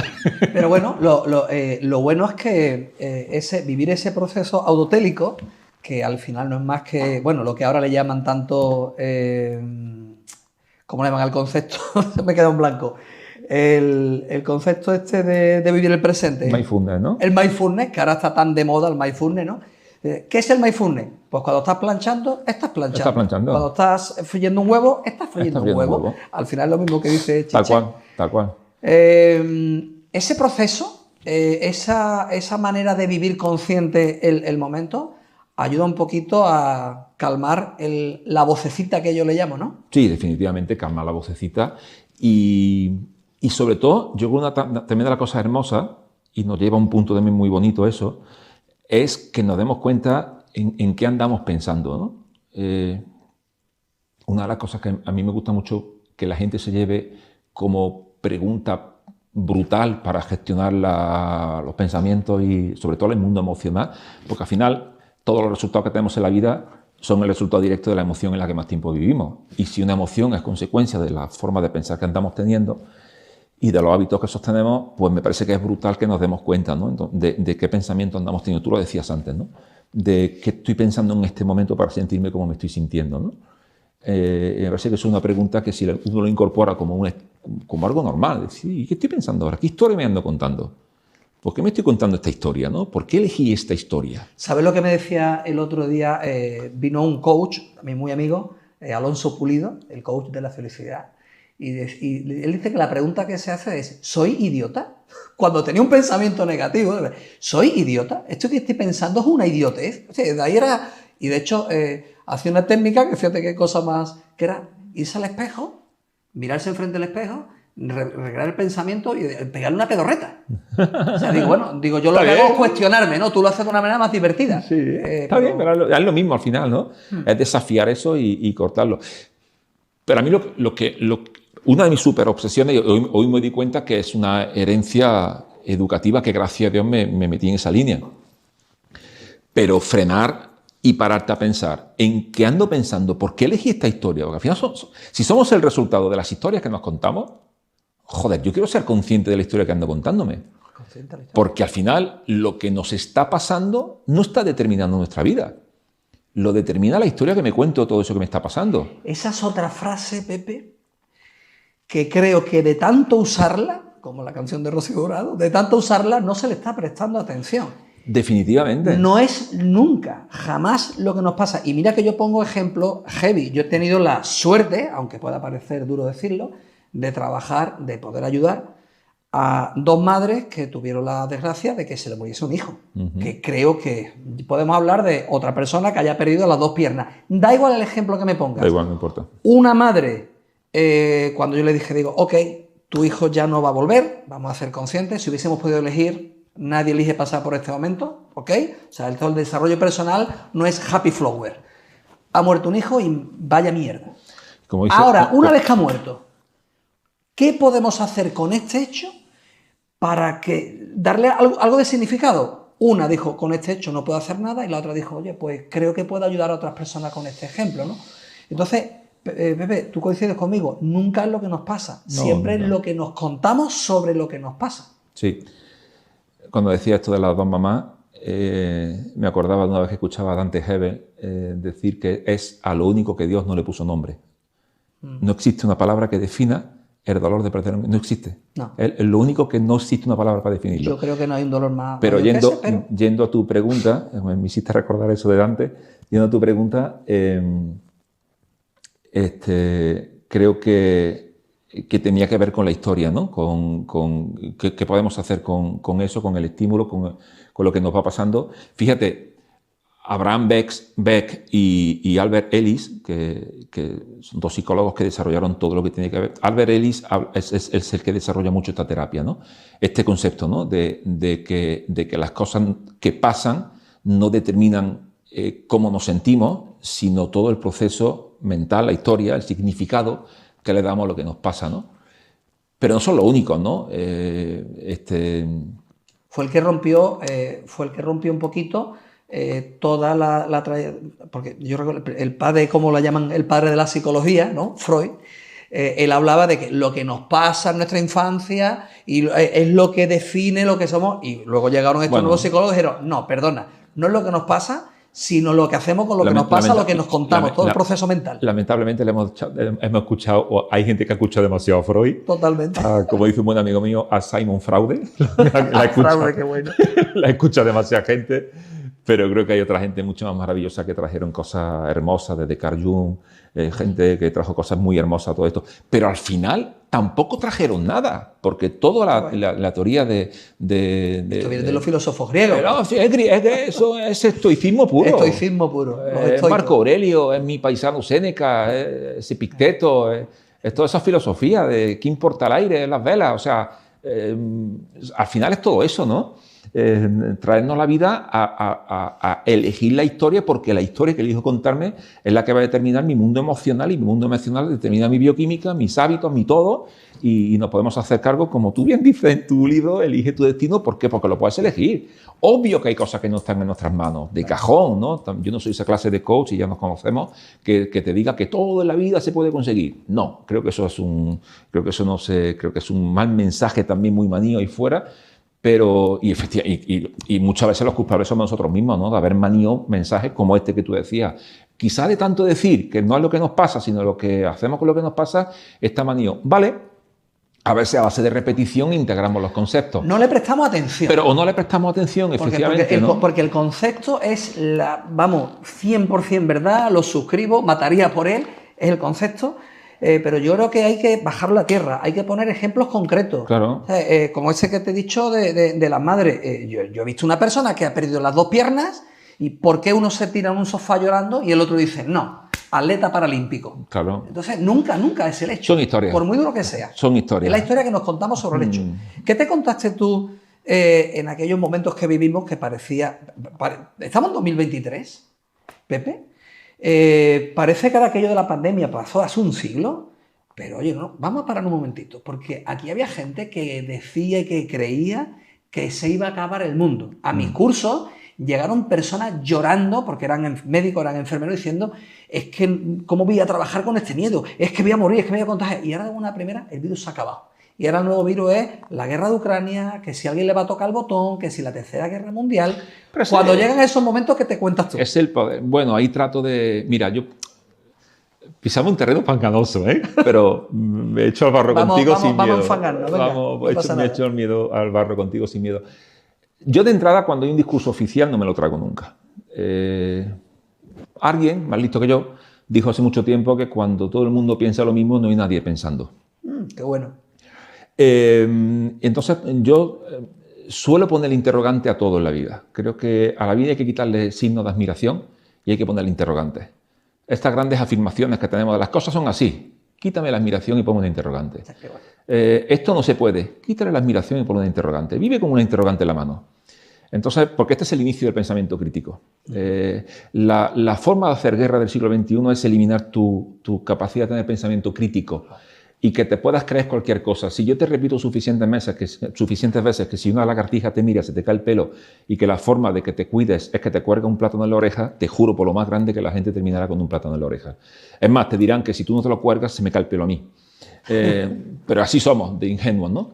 Pero bueno, lo bueno es que vivir ese proceso autotélico, que al final no es más que, bueno, lo que ahora le llaman tanto... ¿cómo le llaman al concepto? Se me queda en blanco. El concepto este de vivir el presente. Mindfulness, ¿no? El mindfulness, que ahora está tan de moda el mindfulness, ¿no? ¿Qué es el mindfulness? Pues cuando estás planchando, estás planchando. Cuando estás friendo un huevo, estás friendo un huevo. Al final es lo mismo que dice Chiche. Tal cual. Ese proceso, esa manera de vivir consciente el momento, ayuda un poquito a calmar la vocecita que yo le llamo, ¿no? Sí, definitivamente calmar la vocecita. Y sobre todo, yo creo que también de las cosas hermosas, y nos lleva a un punto también muy bonito eso, es que nos demos cuenta en qué andamos pensando, ¿no? Una de las cosas que a mí me gusta mucho que la gente se lleve como pregunta brutal para gestionar los pensamientos y sobre todo el mundo emocional, porque al final todos los resultados que tenemos en la vida son el resultado directo de la emoción en la que más tiempo vivimos. Y si una emoción es consecuencia de la forma de pensar que andamos teniendo y de los hábitos que sostenemos, pues me parece que es brutal que nos demos cuenta, ¿no? de qué pensamiento andamos teniendo. Tú lo decías antes, ¿no? De qué estoy pensando en este momento para sentirme como me estoy sintiendo, ¿no? Me parece que es una pregunta que si uno lo incorpora como algo normal, decir, ¿y qué estoy pensando ahora? ¿Qué historia me ando contando? ¿Por qué me estoy contando esta historia, no? ¿Por qué elegí esta historia? ¿Sabes lo que me decía el otro día? Vino un coach, también muy amigo, Alonso Pulido, el coach de la felicidad. Y él dice que la pregunta que se hace es, ¿soy idiota? Cuando tenía un pensamiento negativo, ¿soy idiota? Esto que estoy pensando es una idiotez. O sea, de ahí era... Y de hecho, hacía una técnica, que fíjate qué cosa más, que era irse al espejo, mirarse enfrente del espejo, recrear el pensamiento y pegarle una pedorreta. O sea, digo, yo lo que hago es cuestionarme, ¿no? Tú lo haces de una manera más divertida. Sí, está bien, pero es lo mismo al final, ¿no? Es desafiar eso y cortarlo. Pero a mí una de mis super obsesiones, hoy me di cuenta que es una herencia educativa que gracias a Dios me metí en esa línea. Pero frenar y pararte a pensar en qué ando pensando, por qué elegí esta historia. Porque al final, si somos el resultado de las historias que nos contamos, joder, yo quiero ser consciente de la historia que ando contándome. Porque al final lo que nos está pasando no está determinando nuestra vida. Lo determina la historia que me cuento, todo eso que me está pasando. Esa es otra frase, Pepe, que creo que de tanto usarla, como la canción de Rocío Jurado, de tanto usarla no se le está prestando atención. Definitivamente. No es nunca, jamás lo que nos pasa. Y mira que yo pongo ejemplo heavy. Yo he tenido la suerte, aunque pueda parecer duro decirlo, de trabajar, de poder ayudar a dos madres que tuvieron la desgracia de que se le muriese un hijo. Que creo que podemos hablar de otra persona que haya perdido las dos piernas. Da igual el ejemplo que me pongas. Da igual, no importa. Una madre, cuando yo le dije, ok, tu hijo ya no va a volver, vamos a ser conscientes, si hubiésemos podido elegir, nadie elige pasar por este momento, ¿ok? O sea, el desarrollo personal no es happy flower. ha muerto un hijo y vaya mierda. Como dice, Ahora, una vez que ha muerto, ¿qué podemos hacer con este hecho para darle algo de significado? Una dijo, con este hecho no puedo hacer nada, y la otra dijo, oye, pues creo que puedo ayudar a otras personas con este ejemplo, ¿no? Entonces, Pepe, tú coincides conmigo, nunca es lo que nos pasa, siempre es lo que nos contamos sobre lo que nos pasa. Sí. Cuando decía esto de las dos mamás, me acordaba de una vez que escuchaba a Dante Hebel decir que es a lo único que Dios no le puso nombre. No existe una palabra que defina el dolor de perder. No existe. No. Es lo único que no existe una palabra para definirlo. Yo creo que no hay un dolor más. Pero yendo a tu pregunta, me hiciste recordar eso de Dante, yendo a tu pregunta, creo que tenía que ver con la historia, ¿no? ¿Qué podemos hacer con eso, con el estímulo, con lo que nos va pasando? Fíjate, Abraham Beck y Albert Ellis, que son dos psicólogos que desarrollaron todo lo que tiene que ver. Albert Ellis es el que desarrolla mucho esta terapia, ¿no? Este concepto, ¿no? de que las cosas que pasan no determinan cómo nos sentimos, sino todo el proceso mental, la historia, el significado que le damos a lo que nos pasa, ¿no? Pero no son los únicos, ¿no? Fue el que rompió un poquito toda la porque yo recuerdo el padre, como lo llaman, el padre de la psicología, ¿no? Freud, él hablaba de que lo que nos pasa en nuestra infancia y es lo que define lo que somos, y luego llegaron estos nuevos psicólogos y dijeron, no, perdona, no es lo que nos pasa, sino lo que hacemos con lo que nos pasa, lo que nos contamos, todo el proceso mental. Lamentablemente hemos escuchado, o hay gente que ha escuchado demasiado a Freud. Totalmente. Como dice un buen amigo mío, a Simon Fraude. Fraude, qué bueno. La escucha demasiada gente, pero creo que hay otra gente mucho más maravillosa que trajeron cosas hermosas, desde Carl Jung, gente que trajo cosas muy hermosas a todo esto. Pero al final tampoco trajeron nada, porque toda la teoría Esto viene de los filósofos griegos. Pero eso es estoicismo puro. Estoicismo puro. Marco Aurelio, es mi paisano Séneca, es Epicteto, es toda esa filosofía de qué importa el aire, las velas, o sea, al final es todo eso, ¿no? Traernos la vida a elegir la historia, porque la historia que elijo contarme es la que va a determinar mi mundo emocional, y mi mundo emocional determina mi bioquímica, mis hábitos, mi todo, y nos podemos hacer cargo, como tú bien dices en tu libro, Elige tu destino. ¿Por qué? Porque lo puedes elegir. Obvio que hay cosas que no están en nuestras manos, de cajón, ¿no? Yo no soy esa clase de coach, y ya nos conocemos, que te diga que todo en la vida se puede conseguir. No, creo que eso es un mal mensaje también, muy manío ahí fuera. Pero, y muchas veces los culpables somos nosotros mismos, ¿no? De haber manido mensajes como este que tú decías. Quizá de tanto decir que no es lo que nos pasa, sino lo que hacemos con lo que nos pasa, está manido. Vale, a ver si a base de repetición integramos los conceptos. No le prestamos atención. O no le prestamos atención, efectivamente. Porque el concepto es 100% verdad, lo suscribo, mataría por él, es el concepto. Pero yo creo que hay que bajar la tierra, hay que poner ejemplos concretos. Claro. Como ese que te he dicho de las madres. Yo he visto una persona que ha perdido las dos piernas, y ¿por qué uno se tira en un sofá llorando y el otro dice, no, atleta paralímpico? Claro. Entonces, nunca es el hecho. Son historias. Por muy duro que sea. Son historias. Es la historia que nos contamos sobre el hecho. ¿Qué te contaste tú en aquellos momentos que vivimos que parecía... ¿Estamos en 2023, Pepe? Parece que aquello de la pandemia pasó hace un siglo, pero oye, no, vamos a parar un momentito, porque aquí había gente que decía y que creía que se iba a acabar el mundo. A mis cursos llegaron personas llorando, porque eran médicos, eran enfermeros, diciendo, es que ¿cómo voy a trabajar con este miedo? Es que voy a morir, es que me voy a contagiar. Y ahora de una primera, el virus se ha acabado. Y ahora el nuevo virus es la guerra de Ucrania, que si alguien le va a tocar el botón, que si la tercera guerra mundial. Pero cuando llegan esos momentos, ¿qué te cuentas tú? Es el poder. Bueno, ahí trato de... Mira, yo pisamos un terreno panganoso, ¿eh? Pero me he hecho al barro contigo sin miedo. Vamos a enfangarnos, venga. Me he hecho el miedo al barro contigo sin miedo. Yo de entrada, cuando hay un discurso oficial, no me lo trago nunca. Alguien, más listo que yo, dijo hace mucho tiempo que cuando todo el mundo piensa lo mismo, no hay nadie pensando. Qué bueno. Entonces yo suelo poner el interrogante a todo en la vida. Creo que a la vida hay que quitarle signos de admiración y hay que ponerle interrogantes. Estas grandes afirmaciones que tenemos de las cosas son así. Quítame la admiración y ponme un interrogante. Esto no se puede. Quítale la admiración y ponle un interrogante. Vive con una interrogante en la mano. Entonces, porque este es el inicio del pensamiento crítico. La forma de hacer guerra del siglo XXI es eliminar tu capacidad de tener pensamiento crítico y que te puedas creer cualquier cosa. Si yo te repito suficientes veces que si una lagartija te mira, se te cae el pelo y que la forma de que te cuides es que te cuelga un plátano en la oreja, te juro por lo más grande que la gente terminará con un plátano en la oreja. Es más, te dirán que si tú no te lo cuelgas, se me cae el pelo a mí. Pero así somos, de ingenuos, ¿no?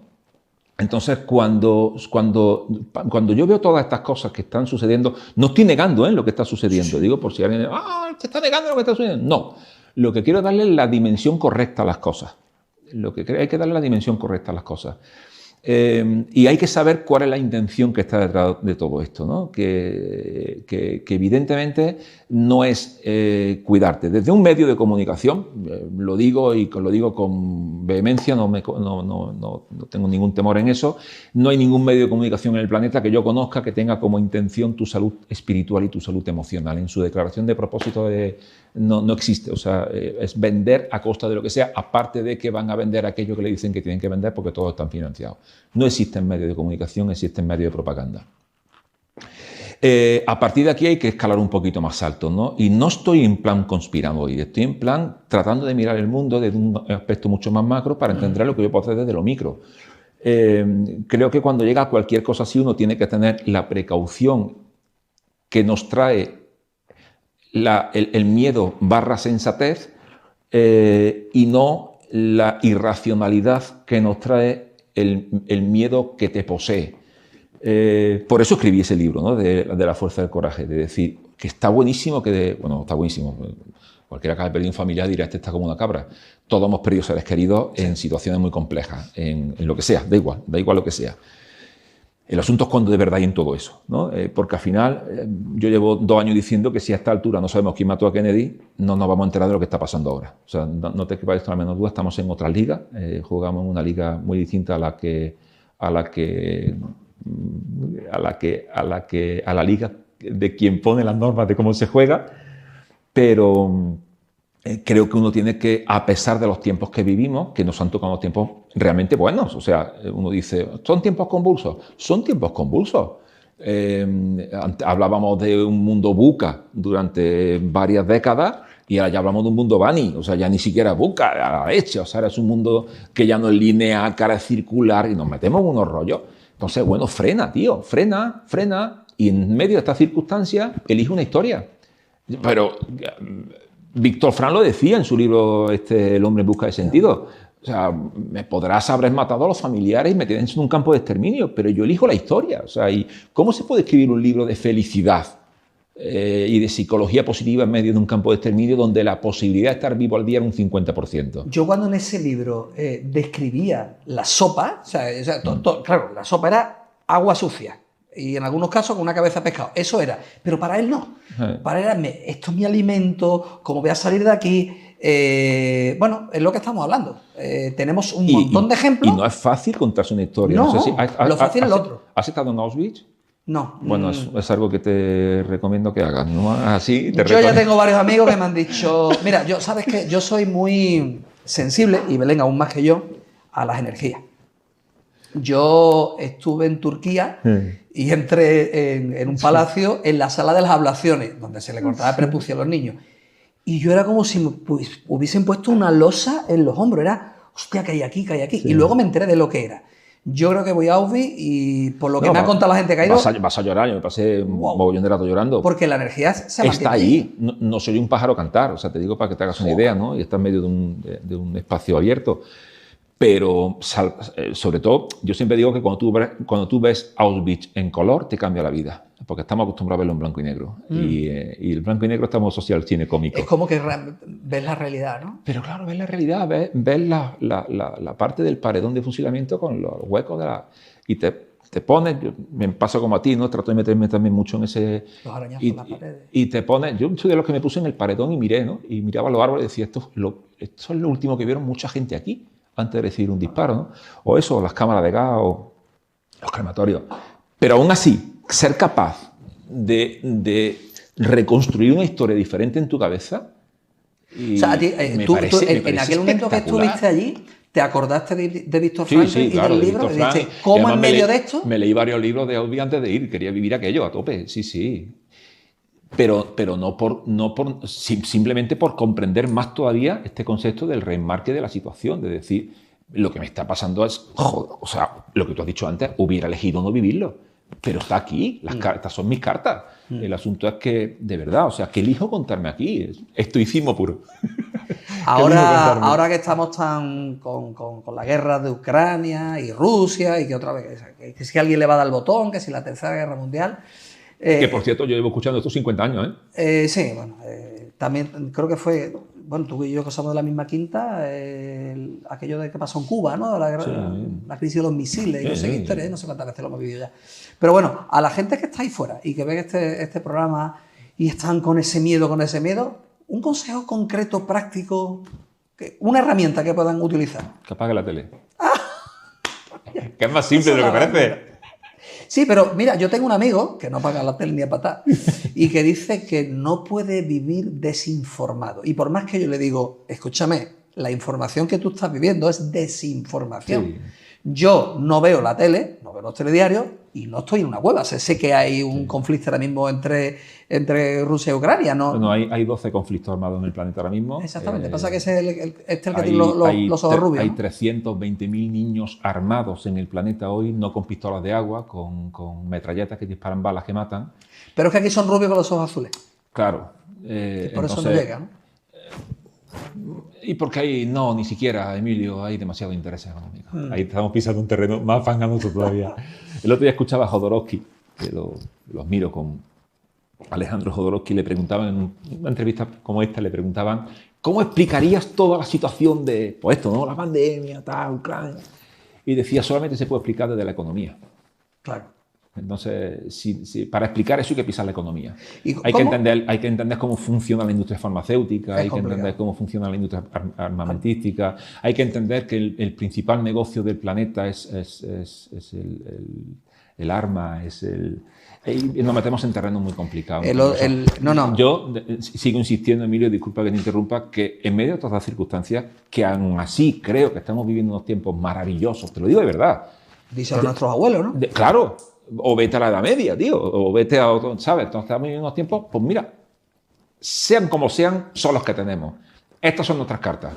Entonces, cuando yo veo todas estas cosas que están sucediendo, no estoy negando lo que está sucediendo. Digo, por si alguien te está negando lo que está sucediendo. No, lo que quiero es darle la dimensión correcta a las cosas. Hay que darle la dimensión correcta a las cosas. Y hay que saber cuál es la intención que está detrás de todo esto, ¿no? Que evidentemente no es cuidarte. Desde un medio de comunicación, lo digo y lo digo con vehemencia, no tengo ningún temor en eso, no hay ningún medio de comunicación en el planeta que yo conozca que tenga como intención tu salud espiritual y tu salud emocional. En su declaración de propósito no existe, o sea, es vender a costa de lo que sea, aparte de que van a vender aquello que le dicen que tienen que vender porque todos están financiados. No existen medios de comunicación, existen medios de propaganda. A partir de aquí hay que escalar un poquito más alto, ¿no? Y no estoy en plan conspiranoide, estoy en plan tratando de mirar el mundo desde un aspecto mucho más macro para entender lo que yo puedo hacer desde lo micro. Creo que cuando llega a cualquier cosa así uno tiene que tener la precaución que nos trae el miedo / sensatez y no la irracionalidad que nos trae el miedo que te posee. Por eso escribí ese libro, ¿no? de la fuerza del coraje, de decir que está buenísimo, está buenísimo. Cualquiera que haya perdido un familiar dirá, este está como una cabra. Todos hemos perdido seres queridos en situaciones muy complejas, en lo que sea, da igual lo que sea. El asunto es cuando de verdad hay en todo eso, ¿no? Porque al final yo llevo 2 años diciendo que si a esta altura no sabemos quién mató a Kennedy, no nos vamos a enterar de lo que está pasando ahora. O sea, no te quepa esto la menor duda, estamos en otra liga, jugamos en una liga muy distinta a la liga de quien pone las normas de cómo se juega, pero creo que uno tiene que, a pesar de los tiempos que vivimos, que nos han tocado tiempos realmente buenos, o sea, uno dice, ¿son tiempos convulsos? Son tiempos convulsos. Hablábamos de un mundo buca durante varias décadas y ahora ya hablamos de un mundo Bani, o sea, ya ni siquiera buca, a la leche, o sea, ahora es un mundo que ya no es lineal, cara circular y nos metemos en unos rollos. Entonces, bueno, frena, tío, frena, y en medio de estas circunstancias elige una historia. Pero Víctor Frank lo decía en su libro El hombre en busca de sentido. O sea, me podrás haber matado a los familiares y me tienes en un campo de exterminio, pero yo elijo la historia. O sea, ¿y cómo se puede escribir un libro de felicidad y de psicología positiva en medio de un campo de exterminio donde la posibilidad de estar vivo al día era un 50%? Yo cuando en ese libro describía la sopa, claro, la sopa era agua sucia. Y en algunos casos con una cabeza de pescado. Eso era. Pero para él no. Para él era, esto es mi alimento, cómo voy a salir de aquí. Bueno, es lo que estamos hablando. Tenemos un montón de ejemplos. Y no es fácil contarse una historia. No, lo fácil es lo otro. ¿Has estado en Auschwitz? No. Bueno, es algo que te recomiendo que hagas, ¿no? Así te Yo ya tengo varios amigos que me han dicho, mira, sabes que yo soy muy sensible, y Belén aún más que yo, a las energías. Yo estuve en Turquía y entré en un palacio en la sala de las ablaciones, donde se le cortaba el prepucio a los niños. Y yo era como si me hubiesen puesto una losa en los hombros. Era, hostia, que hay aquí, que hay aquí. Sí. Y luego me enteré de lo que era. Yo creo que voy a Auschwitz y por lo que me ha contado la gente que ha ido... Vas a llorar, yo me pasé un mogollón de rato llorando. Porque la energía se mantiene. Está ahí, no soy un pájaro cantar, o sea, te digo para que te hagas una idea, ¿no? Y está en medio de un espacio abierto. Pero, sobre todo, yo siempre digo que cuando tú ves Auschwitz en color, te cambia la vida. Porque estamos acostumbrados a verlo en blanco y negro. Y el blanco y negro estamos asociados al cine cómico. Es como que ves la realidad, ¿no? Pero claro, ves la realidad, ves la parte del paredón de fusilamiento con los huecos de la... Y te pones, me pasa como a ti, ¿no? Trato de meterme también mucho en ese... Los arañazos en las paredes. Y te pones... Yo soy de los que me puse en el paredón y miré, ¿no? Y miraba los árboles y decía, esto es lo último que vieron mucha gente aquí antes de recibir un disparo, ¿no? O eso, las cámaras de gas, o los crematorios. Pero aún así, ser capaz de reconstruir una historia diferente en tu cabeza... O sea, en aquel momento que estuviste allí, ¿Te acordaste de Víctor Sí, Franklin sí, claro, y del de libro? Víctor Y dijiste, Frank. Y ¿cómo además en medio de esto? Me leí varios libros de Audi antes de ir, quería vivir aquello a tope, sí, sí. Pero simplemente por comprender más todavía este concepto del reenmarque de la situación, de decir, lo que me está pasando es, joder, o sea, lo que tú has dicho antes, hubiera elegido no vivirlo, pero está aquí, las cartas son mis cartas. El asunto es que, de verdad, o sea, ¿qué elijo contarme aquí? Es estoicismo puro. Ahora que estamos tan con la guerra de Ucrania y Rusia y que otra vez, que si alguien le va a dar el botón, que si la Tercera Guerra Mundial... que por cierto, yo llevo escuchando estos 50 años, ¿eh? Sí, bueno, también creo que fue, bueno, tú y yo que somos de la misma quinta, aquello de que pasó en Cuba, ¿no? La crisis de los misiles, no sé qué historia, no sé cuántas veces lo hemos vivido ya. Pero bueno, a la gente que está ahí fuera y que ven este programa y están con ese miedo, un consejo concreto, práctico, una herramienta que puedan utilizar. Que apague la tele. Que es más simple de lo que parece. Sí, pero mira, yo tengo un amigo que no paga la tele ni a patar y que dice que no puede vivir desinformado. Y por más que yo le digo, escúchame, la información que tú estás viviendo es desinformación. Sí. Yo no veo la tele, no veo los telediarios y no estoy en una cueva. Sé que hay un conflicto ahora mismo entre Rusia y Ucrania. Bueno, hay 12 conflictos armados en el planeta ahora mismo. Exactamente, pasa que ese es el que tiene los ojos rubios. Hay 320.000 niños armados en el planeta hoy, no con pistolas de agua, con metralletas que disparan balas que matan. Pero es que aquí son rubios con los ojos azules. Claro. Por eso no llega, ¿no? Y porque ahí, no, ni siquiera, Emilio, hay demasiado interés económico. Ahí estamos pisando un terreno más fanganoso todavía. El otro día escuchaba a Jodorowsky, que los miro con Alejandro Jodorowsky, le preguntaban en una entrevista como esta, le preguntaban ¿cómo explicarías toda la situación de, pues esto, ¿no? La pandemia, tal, Ucrania? Y decía, solamente se puede explicar desde la economía. Claro. Entonces, para explicar eso hay que pisar la economía. Hay que entender cómo funciona la industria farmacéutica, hay que entender cómo funciona la industria armamentística, hay que entender que el principal negocio del planeta es el arma, y nos metemos en terreno muy complicado. Yo sigo insistiendo, Emilio, disculpa que te interrumpa, que en medio de todas las circunstancias, que aún así creo que estamos viviendo unos tiempos maravillosos, te lo digo de verdad. Dicen nuestros abuelos, ¿no? Claro. O vete a la Edad Media, tío, o vete a otro, ¿sabes? Entonces estamos viviendo unos tiempos, pues mira, sean como sean, son los que tenemos. Estas son nuestras cartas.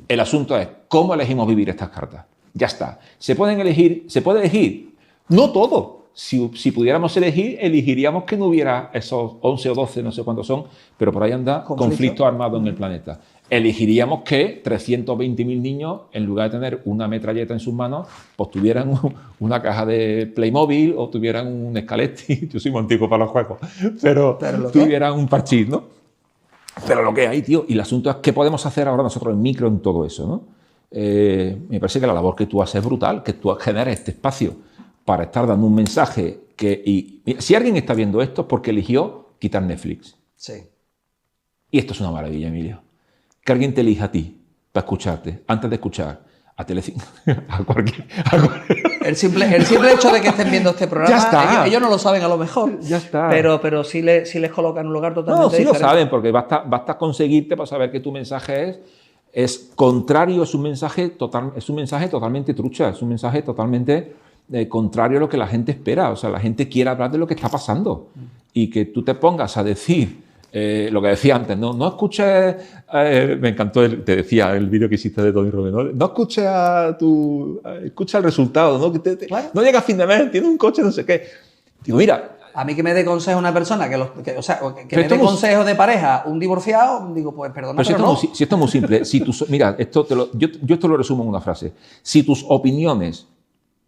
El asunto es, ¿cómo elegimos vivir estas cartas? Ya está. ¿Se puede elegir? No todo. Si pudiéramos elegir, elegiríamos que no hubiera esos 11 o 12, no sé cuántos son, pero por ahí anda conflicto armado en el planeta. Elegiríamos que 320.000 niños, en lugar de tener una metralleta en sus manos, pues tuvieran una caja de Playmobil o tuvieran un Scaletti. Yo soy muy antiguo para los juegos, pero tuvieran un parchís, ¿no? Pero lo que hay, tío, y el asunto es qué podemos hacer ahora nosotros en micro en todo eso, ¿no? Me parece que la labor que tú haces es brutal, que tú generes este espacio para estar dando un mensaje si alguien está viendo esto es porque eligió quitar Netflix. Sí. Y esto es una maravilla, Emilio. Que alguien te elija a ti para escucharte, antes de escuchar a Telecinco, a cualquier... El simple hecho de que estén viendo este programa, ya está. Ellos no lo saben a lo mejor, ya está. Pero sí les colocan en un lugar totalmente diferente. No, sí lo saben, porque basta conseguirte para saber que tu mensaje es contrario, es un mensaje totalmente trucha, es un mensaje totalmente contrario a lo que la gente espera. O sea, la gente quiere hablar de lo que está pasando y que tú te pongas a decir lo que decía antes, no escuches, me encantó, te decía el vídeo que hiciste de Tony Robbins, no escuches escucha el resultado, ¿no? Claro. No llega a fin de mes, tiene un coche, no sé qué. Digo, mira... A mí que me dé consejo una persona, que me dé consejo de pareja, un divorciado, digo, pues perdona, pero no. Si esto es muy simple, mira, yo esto lo resumo en una frase. Si tus opiniones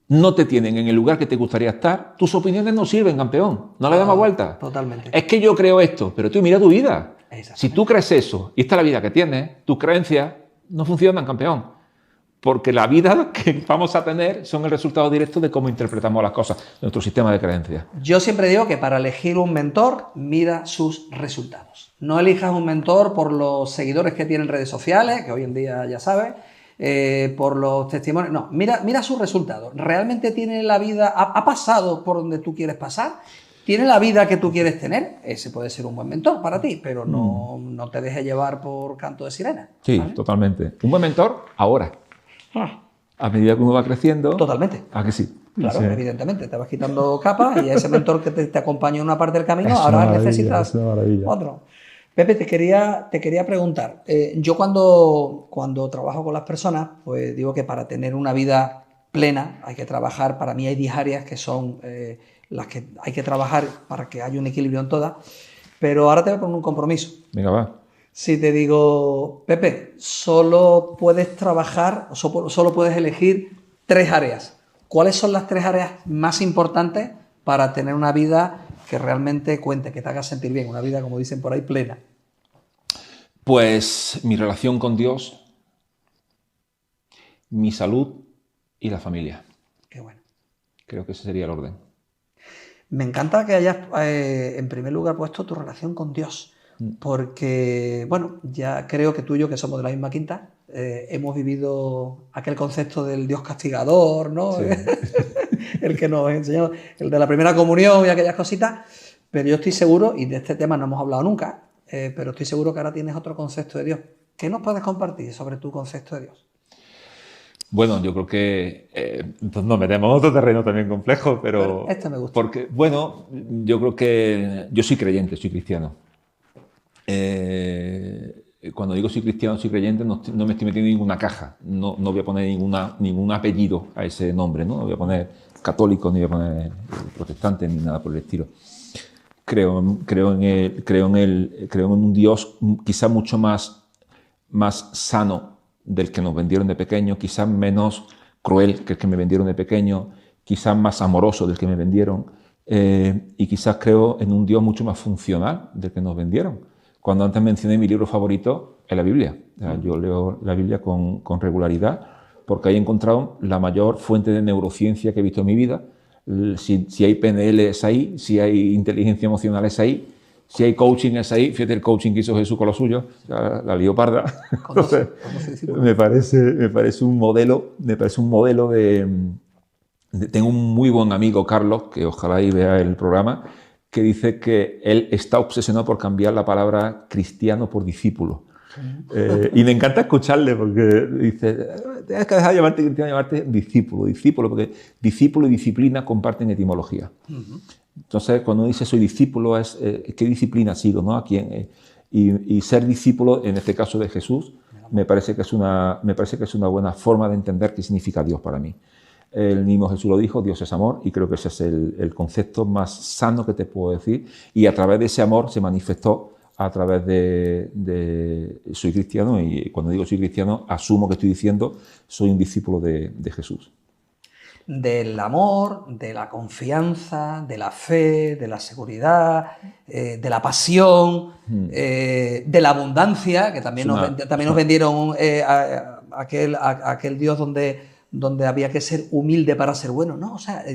no te tienen en el lugar que te gustaría estar, tus opiniones no sirven, campeón. No le damos vuelta. Totalmente. Es que yo creo esto, pero tú mira tu vida. Si tú crees eso y esta es la vida que tienes, tus creencias no funcionan, campeón. Porque la vida que vamos a tener son el resultado directo de cómo interpretamos las cosas, nuestro sistema de creencias. Yo siempre digo que para elegir un mentor, mira sus resultados. No elijas un mentor por los seguidores que tiene en redes sociales, que hoy en día ya sabes, por los testimonios. No, mira sus resultados. ¿Realmente tiene la vida, ha pasado por donde tú quieres pasar? ¿Tiene la vida que tú quieres tener? Ese puede ser un buen mentor para ti, pero no te dejes llevar por canto de sirena. Sí, ¿vale? Totalmente. Un buen mentor ahora. A medida que uno va creciendo... Totalmente. ¿A que sí? Claro, Sí. evidentemente. Te vas quitando capas y ese mentor que te acompañó en una parte del camino, Es ahora una maravilla, necesitas es una maravilla. otro. Pepe, te quería preguntar. Yo cuando trabajo con las personas, pues digo que para tener una vida plena hay que trabajar, para mí hay 10 áreas que son las que hay que trabajar para que haya un equilibrio en todas, pero ahora te voy a poner un compromiso. Venga, va. Si te digo, Pepe, solo puedes trabajar, solo puedes elegir 3 áreas. ¿Cuáles son las 3 áreas más importantes para tener una vida que realmente cuente, que te haga sentir bien? Una vida, como dicen por ahí, plena. Pues mi relación con Dios, mi salud y la familia. Qué bueno. Creo que ese sería el orden. Me encanta que hayas, en primer lugar, puesto tu relación con Dios, porque, bueno, ya creo que tú y yo, que somos de la misma quinta, hemos vivido aquel concepto del Dios castigador, ¿no? Sí. El que nos enseñó, el de la primera comunión y aquellas cositas, pero yo estoy seguro, y de este tema no hemos hablado nunca, pero estoy seguro que ahora tienes otro concepto de Dios. ¿Qué nos puedes compartir sobre tu concepto de Dios? Bueno, yo creo que entonces nos metemos en otro terreno también complejo, pero este me gusta. Porque, bueno, yo creo que yo soy creyente, soy cristiano. Cuando digo soy cristiano, soy creyente, no me estoy metiendo en ninguna caja. No voy a poner ningún apellido a ese nombre, ¿no? No voy a poner católico, ni voy a poner protestante, ni nada por el estilo. Creo en un Dios quizá mucho más sano del que nos vendieron de pequeño, quizás menos cruel que el que me vendieron de pequeño, quizás más amoroso del que me vendieron, y quizás creo en un Dios mucho más funcional del que nos vendieron. Cuando antes mencioné mi libro favorito, es la Biblia. O sea, yo leo la Biblia con regularidad porque ahí he encontrado la mayor fuente de neurociencia que he visto en mi vida. Si hay PNL es ahí, si hay inteligencia emocional es ahí, si hay coaching es ahí. Fíjate el coaching que hizo Jesús con lo suyo, la leoparda. Entonces, me parece un modelo de... Tengo un muy buen amigo, Carlos, que ojalá y vea el programa, que dice que él está obsesionado por cambiar la palabra cristiano por discípulo. Y me encanta escucharle porque dice, tienes que dejar de llamarte cristiano, llamarte discípulo, porque discípulo y disciplina comparten etimología. Entonces, cuando uno dice soy discípulo, es qué disciplina sigo, ¿no? ¿A quién? Y ser discípulo, en este caso de Jesús, me parece que es una buena forma de entender qué significa Dios para mí. El mismo Jesús lo dijo, Dios es amor, y creo que ese es el concepto más sano que te puedo decir, y a través de ese amor se manifestó a través de soy cristiano, y cuando digo soy cristiano asumo que estoy diciendo soy un discípulo de Jesús. Del amor, de la confianza, de la fe, de la seguridad, de la pasión, de la abundancia, que también nos vendieron aquel Dios donde había que ser humilde para ser bueno. No, o sea,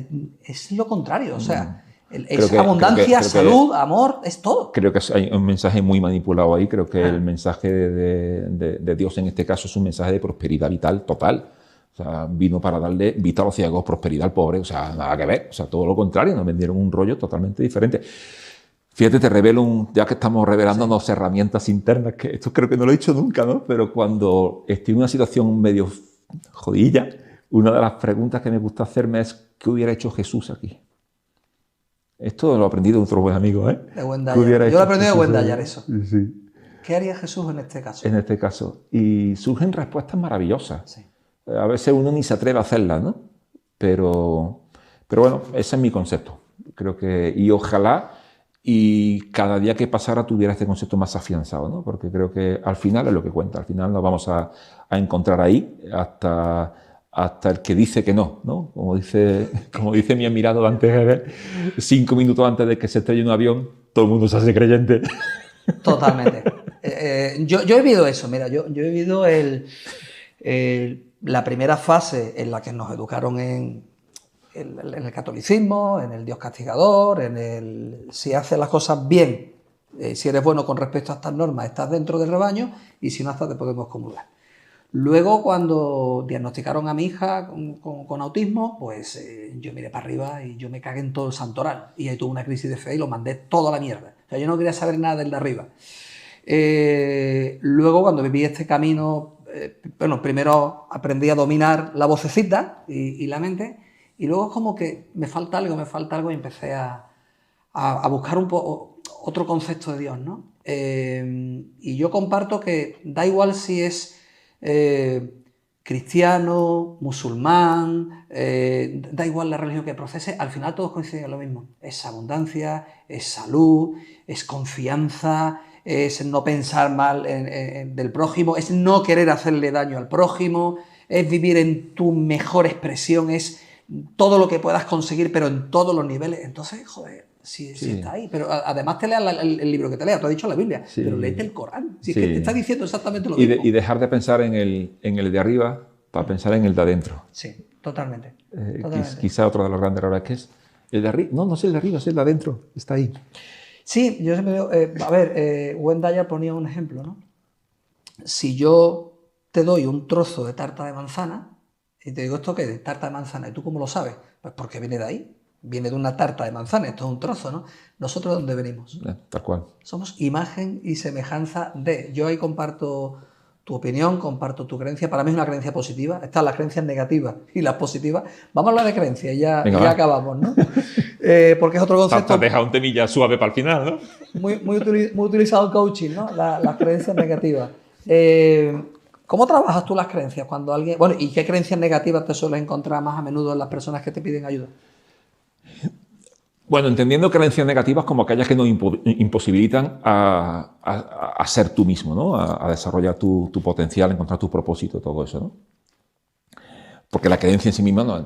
es lo contrario. O sea, es abundancia, salud, amor, es todo. Creo que hay un mensaje muy manipulado ahí. Creo que el mensaje de Dios en este caso es un mensaje de prosperidad vital total. O sea, vino para darle vida a los ciegos, prosperidad al pobre. O sea, nada que ver. O sea, todo lo contrario. Nos vendieron un rollo totalmente diferente. Fíjate, te revelo, ya que estamos revelándonos herramientas internas, que esto creo que no lo he dicho nunca, ¿no? Pero cuando estoy en una situación medio jodilla, una de las preguntas que me gusta hacerme es ¿qué hubiera hecho Jesús aquí? Esto lo he aprendido de otro buen amigo, ¿eh? De Wendayer. Yo lo he aprendido de Wendayer, eso. Sí. ¿Qué haría Jesús en este caso? En este caso. Y surgen respuestas maravillosas. Sí. A veces uno ni se atreve a hacerlas, ¿no? Pero bueno, ese es mi concepto. Creo que, y ojalá y cada día que pasara tuviera este concepto más afianzado, ¿no? Porque creo que al final es lo que cuenta. Al final nos vamos a encontrar ahí hasta el que dice que no, ¿no? Como dice mi admirado Dante Gebel, 5 minutos antes de que se estrelle un avión, todo el mundo se hace creyente. Totalmente. Yo he vivido eso, mira, yo he vivido la primera fase en la que nos educaron en el catolicismo, en el Dios castigador, si haces las cosas bien, si eres bueno con respecto a estas normas, estás dentro del rebaño, y si no estás, te podemos comulgar. Luego, cuando diagnosticaron a mi hija con autismo, pues yo miré para arriba y yo me cagué en todo el santoral. Y ahí tuve una crisis de fe y lo mandé todo a la mierda. O sea, yo no quería saber nada del de arriba. Luego, cuando viví este camino bueno, primero aprendí a dominar la vocecita y la mente, y luego como que me falta algo, y empecé a buscar otro concepto de Dios, ¿no? Y yo comparto que da igual si es cristiano, musulmán, da igual la religión que procese, al final todos coinciden en lo mismo. Es abundancia, es salud, es confianza, es no pensar mal del prójimo, es no querer hacerle daño al prójimo, es vivir en tu mejor expresión, es todo lo que puedas conseguir, pero en todos los niveles. Entonces, joder, si está ahí. Pero además te leas el libro que te leas, tú has dicho la Biblia, pero léete el Corán. Si es que te está diciendo exactamente lo mismo. Y dejar de pensar en el de arriba para pensar en el de adentro. Sí, totalmente. Quizá otro de los grandes errores que es el de arriba. No es el de arriba, es el de adentro. Está ahí. Sí, yo siempre digo, Wendayer ponía un ejemplo, ¿no? Si yo te doy un trozo de tarta de manzana y te digo, ¿esto qué es? Tarta de manzana. ¿Y tú cómo lo sabes? Pues porque viene de ahí. Viene de una tarta de manzana, esto es un trozo, ¿no? ¿Nosotros dónde venimos? Tal cual. Somos imagen y semejanza de. Yo ahí comparto tu opinión, comparto tu creencia. Para mí es una creencia positiva. Están las creencias negativas y las positivas. Vamos a hablar de creencias y ya acabamos, ¿no? Porque es otro concepto. Te has dejado un temilla suave para el final, ¿no? Muy utilizado en coaching, ¿no? Las creencias negativas. ¿Cómo trabajas tú las creencias cuando alguien... Bueno, ¿y qué creencias negativas te sueles encontrar más a menudo en las personas que te piden ayuda? Bueno, entendiendo creencias negativas como aquellas que nos imposibilitan a ser tú mismo, ¿no? A desarrollar tu potencial, encontrar tu propósito, todo eso, ¿no? Porque la creencia en sí misma no es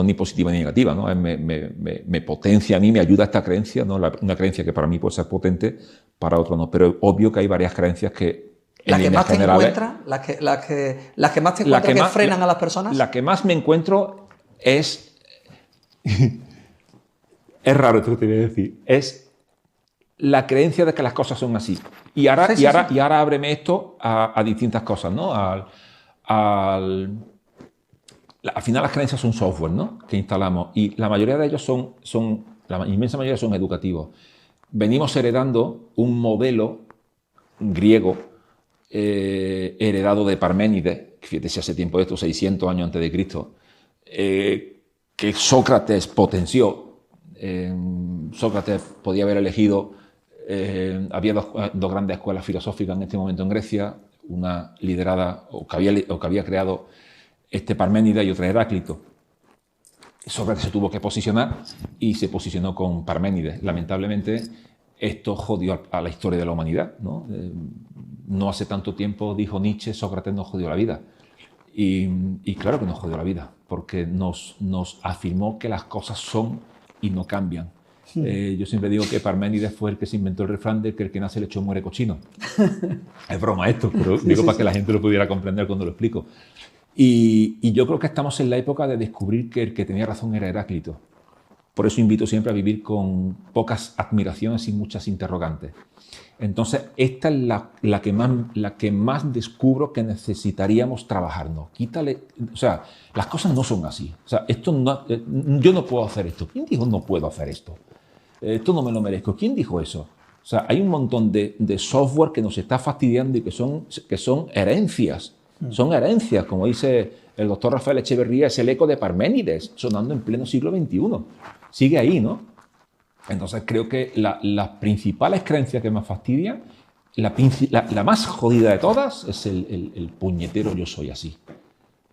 ni positiva ni negativa, ¿no? Me potencia a mí, me ayuda esta creencia, ¿no? Una creencia que para mí puede ser potente, para otro no. Pero es obvio que hay varias creencias que... ¿Las que más te encuentras? ¿Las que más te encuentras que frenan a las personas? La que más me encuentro es... Es raro esto que te voy a decir. Es la creencia de que las cosas son así. Y ahora ábreme esto a distintas cosas, ¿no? Al final las creencias son software, ¿no? Que instalamos. Y la mayoría de ellos la inmensa mayoría son educativos. Venimos heredando un modelo griego heredado de Parménides, fíjate si hace tiempo de esto, 600 años antes de Cristo, que Sócrates potenció. Sócrates podía haber elegido, había dos grandes escuelas filosóficas en este momento en Grecia, una liderada o que había creado Parménides y otra Heráclito. Sócrates se tuvo que posicionar y se posicionó con Parménides. Lamentablemente esto jodió a la historia de la humanidad, ¿no? No hace tanto tiempo dijo Nietzsche, Sócrates nos jodió la vida. Y claro que nos jodió la vida, porque nos afirmó que las cosas son y no cambian. Yo siempre digo que Parménides fue el que se inventó el refrán de que el que nace lecho muere cochino. Es broma esto, pero digo para que la gente lo pudiera comprender cuando lo explico. Y yo creo que estamos en la época de descubrir que el que tenía razón era Heráclito. Por eso invito siempre a vivir con pocas admiraciones y muchas interrogantes. Entonces, esta es la que más descubro que necesitaríamos trabajarnos. Quítale, o sea, las cosas no son así. O sea, yo no puedo hacer esto. ¿Quién dijo no puedo hacer esto? Esto no me lo merezco. ¿Quién dijo eso? O sea, hay un montón de software que nos está fastidiando y que son herencias. Son herencias, como dice el doctor Rafael Echeverría, es el eco de Parménides, sonando en pleno siglo XXI. Sigue ahí, ¿no? Entonces creo que las principales creencias que me fastidian, la más jodida de todas es el puñetero yo soy así.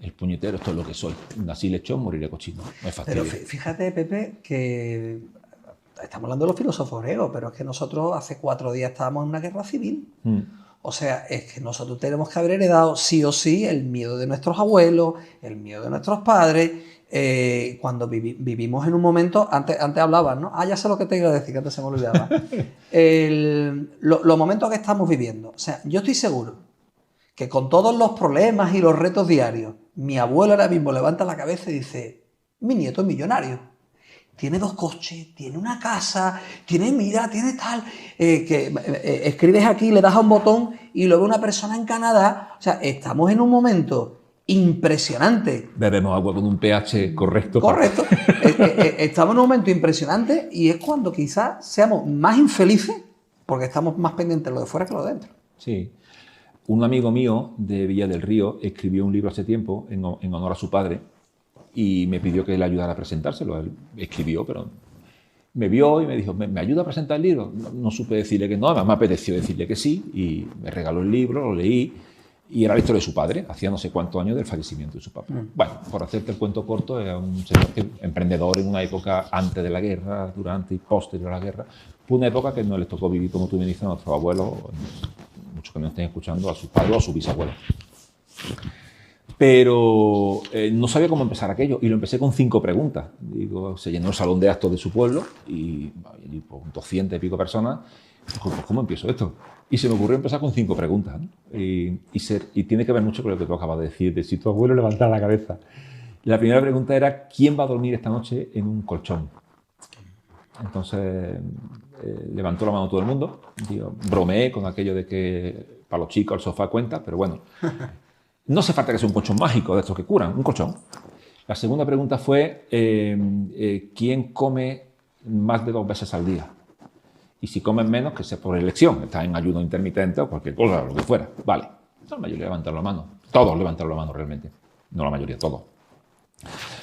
El puñetero esto es lo que soy. Nací lechón, moriré cochino. Me fastidia. Pero fíjate, Pepe, que estamos hablando de los filósofos griegos, pero es que nosotros hace 4 días estábamos en una guerra civil. O sea, es que nosotros tenemos que haber heredado sí o sí el miedo de nuestros abuelos, el miedo de nuestros padres. Cuando vivimos en un momento, antes hablabas, ¿no? Ya sé lo que te iba a decir, que antes se me olvidaba. Los momentos que estamos viviendo. O sea, yo estoy seguro que con todos los problemas y los retos diarios, mi abuelo ahora mismo levanta la cabeza y dice, mi nieto es millonario. Tiene 2 coches, tiene una casa, tiene tal. Escribes aquí, le das a un botón y luego una persona en Canadá. O sea, estamos en un momento impresionante. Bebemos agua con un pH correcto. Correcto. Estamos en un momento impresionante y es cuando quizás seamos más infelices porque estamos más pendientes de lo de fuera que lo de dentro. Sí. un amigo mío de Villa del Río escribió un libro hace tiempo en honor a su padre y me pidió que le ayudara a presentárselo. Él escribió, pero me vio y me dijo, ¿me ayuda a presentar el libro? No supe decirle que no, además me apeteció decirle que sí y me regaló el libro, lo leí y era la historia de su padre, hacía no sé cuántos años del fallecimiento de su papá. Bueno, por hacerte el cuento corto, era un señor emprendedor en una época antes de la guerra, durante y posterior a la guerra. Fue una época que no les tocó vivir, como tú me dices, a nuestros abuelos, muchos que nos estén escuchando, a sus padres o a sus bisabuelos. Pero no sabía cómo empezar aquello y lo empecé con 5 preguntas. Digo, se llenó el salón de actos de su pueblo y pues, 200 y pico personas. Dijo, pues, ¿cómo empiezo esto? Y se me ocurrió empezar con 5 preguntas, ¿no? Y tiene que ver mucho con lo que tú acabas de decir, de si tu abuelo levantara la cabeza. La primera pregunta era, ¿quién va a dormir esta noche en un colchón? Entonces levantó la mano todo el mundo. Digo, bromeé con aquello de que para los chicos el sofá cuenta, pero bueno, no hace falta que sea un colchón mágico de estos que curan, un colchón. La segunda pregunta fue, ¿quién come más de 2 veces al día? Y si comen menos, que sea por elección, está en ayuno intermitente o cualquier cosa, lo que fuera. Vale, la mayoría levantaron la mano. Todos levantaron la mano realmente. No la mayoría, todos.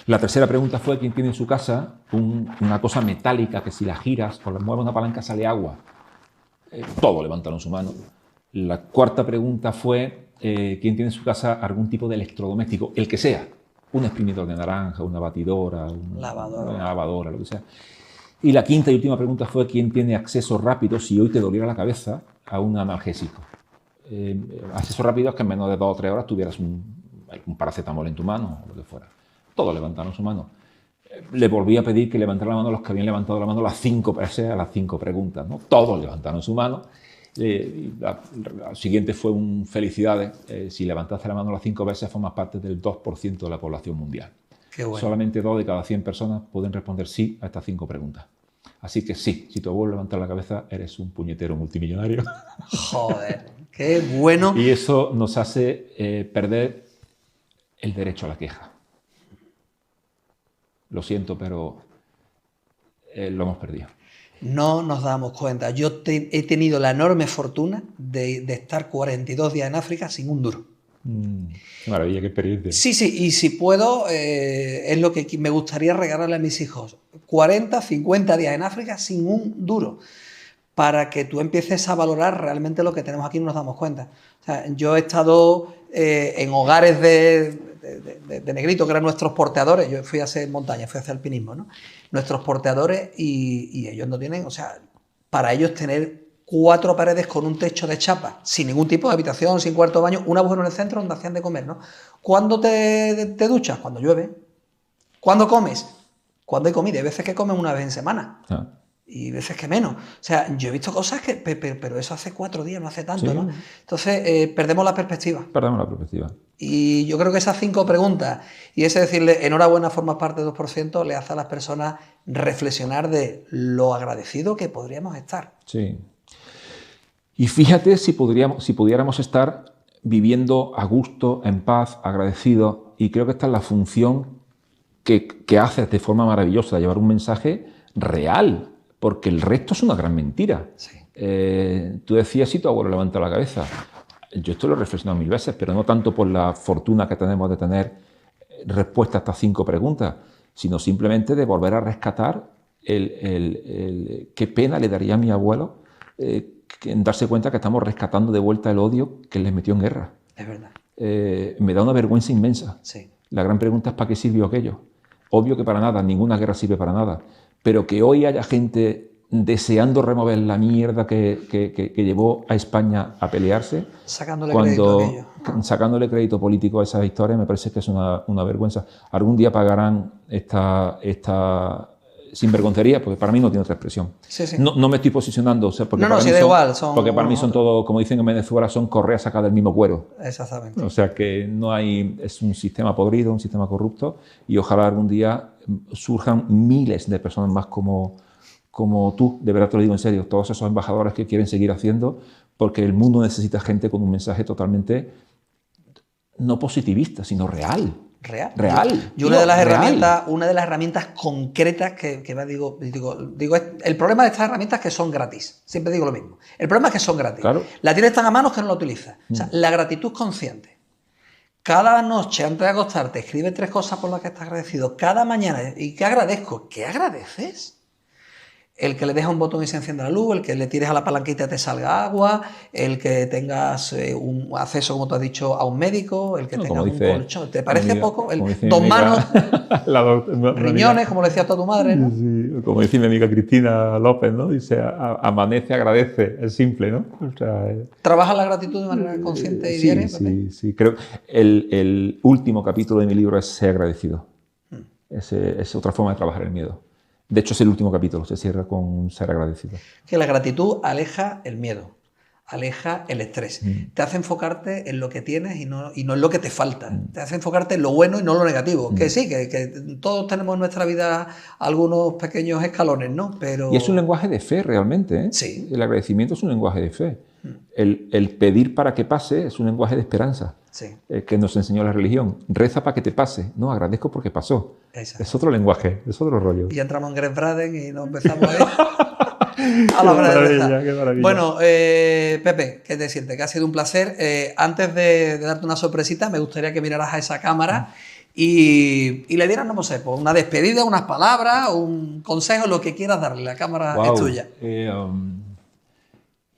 La tercera pregunta fue, ¿quién tiene en su casa una cosa metálica que si la giras o la mueves una palanca sale agua? Todos levantaron su mano. La cuarta pregunta fue, ¿quién tiene en su casa algún tipo de electrodoméstico? El que sea. Un exprimidor de naranja, una batidora, una lavadora, lo que sea. Y la quinta y última pregunta fue, ¿quién tiene acceso rápido, si hoy te doliera la cabeza, a un analgésico? Acceso rápido es que en menos de 2 o 3 horas tuvieras un paracetamol en tu mano o lo que fuera. Todos levantaron su mano. Le volví a pedir que levantaran la mano los que habían levantado la mano las 5 veces a las 5 preguntas, ¿no? Todos levantaron su mano. La siguiente fue un felicidades. Si levantaste la mano las 5 veces, formas parte del 2% de la población mundial. Qué bueno. Solamente 2 de cada 100 personas pueden responder sí a estas 5 preguntas. Así que sí, si tu abuelo levanta la cabeza, eres un puñetero multimillonario. Joder, qué bueno. Y eso nos hace perder el derecho a la queja. Lo siento, pero lo hemos perdido. No nos damos cuenta. Yo he tenido la enorme fortuna de estar 42 días en África sin un duro. Qué maravilla, qué experiencia. Sí, y si puedo, es lo que me gustaría regalarle a mis hijos. 40, 50 días en África sin un duro, para que tú empieces a valorar realmente lo que tenemos aquí y no nos damos cuenta. O sea, yo he estado en hogares de negritos, que eran nuestros porteadores. Yo fui a hacer montaña, fui a hacer alpinismo, ¿no? Nuestros porteadores y ellos no tienen, o sea, para ellos tener 4 paredes con un techo de chapa, sin ningún tipo de habitación, sin cuarto de baño, un agujero en el centro donde hacían de comer, ¿no? ¿Cuándo te duchas? Cuando llueve. ¿Cuándo comes? Cuando hay comida. Hay veces que comen una vez en semana. Ah. Y veces que menos. O sea, yo he visto cosas que... Pero eso hace 4 días, no hace tanto, Sí. ¿no? Entonces, perdemos la perspectiva. Perdemos la perspectiva. Y yo creo que esas 5 preguntas y ese decirle enhorabuena, formas parte del 2%, le hace a las personas reflexionar de lo agradecido que podríamos estar. Sí. Y fíjate si pudiéramos estar viviendo a gusto, en paz, agradecidos. Y creo que esta es la función que haces de forma maravillosa, llevar un mensaje real, porque el resto es una gran mentira. Sí. Tú decías, si tu abuelo levanta la cabeza. Yo esto lo he reflexionado 1000 veces, pero no tanto por la fortuna que tenemos de tener respuesta a estas 5 preguntas, sino simplemente de volver a rescatar qué pena le daría a mi abuelo en darse cuenta que estamos rescatando de vuelta el odio que les metió en guerra. Es verdad. Me da una vergüenza inmensa. Sí. La gran pregunta es ¿para qué sirvió aquello? Obvio que para nada, ninguna guerra sirve para nada, pero que hoy haya gente deseando remover la mierda que llevó a España a pelearse, Sacándole crédito a aquello. Sacándole crédito político a esas historias, me parece que es una vergüenza. Algún día pagarán esta sinvergoncería, porque para mí no tiene otra expresión. Sí, sí. No me estoy posicionando, o sea, porque No, para sí, mí da son, igual, porque para mí son todo, como dicen en Venezuela, son correas sacadas del mismo cuero. Exactamente. O sea que no hay, es un sistema podrido, un sistema corrupto, y ojalá algún día surjan miles de personas más como tú, de verdad te lo digo en serio, todos esos embajadores que quieren seguir haciendo, porque el mundo necesita gente con un mensaje totalmente no positivista, sino real. real. Y una de las herramientas concretas que digo, el problema de estas herramientas es que son gratis. Siempre digo lo mismo. El problema es que son gratis. Claro. La tienes tan a mano que no la utilizas. O sea, la gratitud consciente. Cada noche antes de acostarte escribe 3 cosas por las que estás agradecido. Cada mañana. ¿Y qué agradezco? ¿Qué agradeces? El que le deja un botón y se encienda la luz, el que le tires a la palanquita y te salga agua, el que tengas un acceso, como tú has dicho, a un médico, el que tengas un colchón. ¿Te parece poco? 2 manos, riñones, como le decías tú a tu madre, ¿no? Sí, como dice mi amiga Cristina López, ¿no? Dice, amanece, agradece, es simple, ¿no? O sea, ¿trabajas la gratitud de manera consciente y diaria? Sí. Creo el último capítulo de mi libro es Ser agradecido. Es otra forma de trabajar el miedo. De hecho, es el último capítulo, se cierra con ser agradecido. Que la gratitud aleja el miedo, aleja el estrés. Te hace enfocarte en lo que tienes y no en lo que te falta. Te hace enfocarte en lo bueno y no en lo negativo. Que sí, que todos tenemos en nuestra vida algunos pequeños escalones, ¿no? Pero... Y es un lenguaje de fe realmente, ¿eh? Sí. El agradecimiento es un lenguaje de fe. El pedir para que pase es un lenguaje de esperanza. Sí. Que nos enseñó la religión. Reza para que te pase. No, agradezco porque pasó. Exacto. Es otro lenguaje, es otro rollo. Y entramos en Greg Braden y nos empezamos a la hora de rezar. Qué maravilla. Bueno, Pepe, ¿qué te sientes? Que ha sido un placer. Antes de darte una sorpresita, me gustaría que miraras a esa cámara y le dieras, no sé, pues una despedida, unas palabras, un consejo, lo que quieras darle. La cámara es tuya.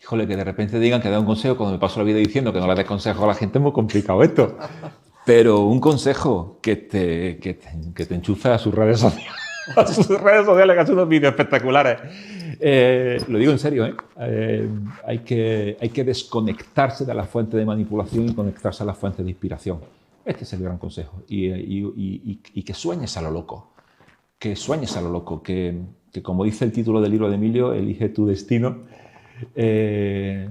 Híjole, que de repente digan que da un consejo cuando me paso la vida diciendo que no le des consejo a la gente, es muy complicado esto. Pero un consejo que te enchufe a sus redes sociales. A sus redes sociales, que hacen unos vídeos espectaculares. Lo digo en serio, hay que desconectarse de la fuente de manipulación y conectarse a la fuente de inspiración. Este es el gran consejo. Y que sueñes a lo loco. Que sueñes a lo loco. Que como dice el título del libro de Emilio, elige tu destino. Que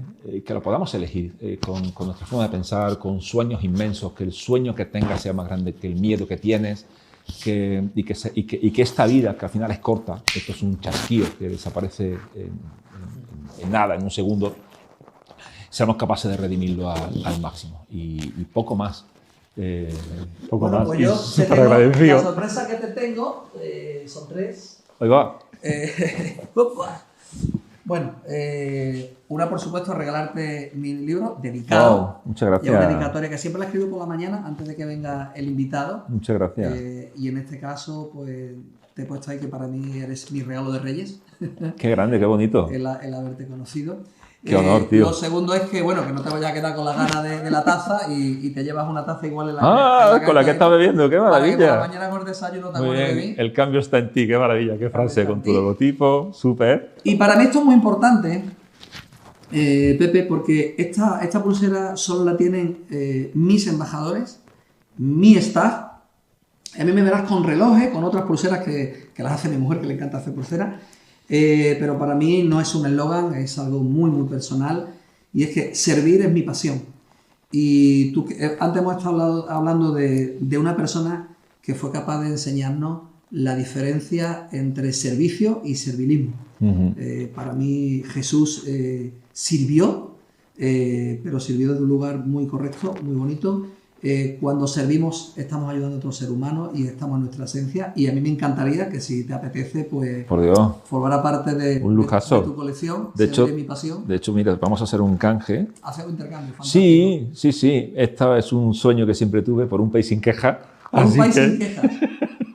lo podamos elegir con nuestra forma de pensar, con sueños inmensos, que el sueño que tengas sea más grande que el miedo que tienes, y que esta vida, que al final es corta, esto es un chasquido que desaparece en nada, en un segundo, seamos capaces de redimirlo al máximo y poco más. Poco más. Pues yo te tengo, la sorpresa que te tengo son 3. Ahí va. Bueno, una por supuesto regalarte mi libro dedicado. Wow, muchas gracias. Y una dedicatoria que siempre la escribo por la mañana antes de que venga el invitado. Muchas gracias. Y en este caso, pues te he puesto ahí que para mí eres mi regalo de Reyes. Qué grande, qué bonito. el haberte conocido. Qué honor, tío. Lo segundo es que, bueno, que no te vayas a quedar con la gana de la taza y te llevas una taza igual en la con la que estás bebiendo, qué maravilla. Para que por la mañana con el desayuno te acuerdes de mí. El cambio está en ti, qué maravilla, qué frase con tu logotipo, súper. Y para mí esto es muy importante, Pepe, porque esta pulsera solo la tienen mis embajadores, mi staff. A mí me verás con relojes, con otras pulseras que las hace mi mujer, que le encanta hacer pulseras. Pero para mí no es un eslogan, es algo muy, muy personal. Y es que servir es mi pasión. Y tú, antes hemos estado hablando de una persona que fue capaz de enseñarnos la diferencia entre servicio y servilismo. Para mí Jesús sirvió, pero sirvió desde un lugar muy correcto, muy bonito. Cuando servimos estamos ayudando a otro ser humano y estamos en nuestra esencia, y a mí me encantaría que si te apetece pues por Dios, formara parte de tu colección, de hecho, mi pasión. De hecho, mira, vamos a hacer un canje. Hacer un intercambio, fantástico. Sí, esta es un sueño que siempre tuve por un país sin queja. ¿Por un país sin queja?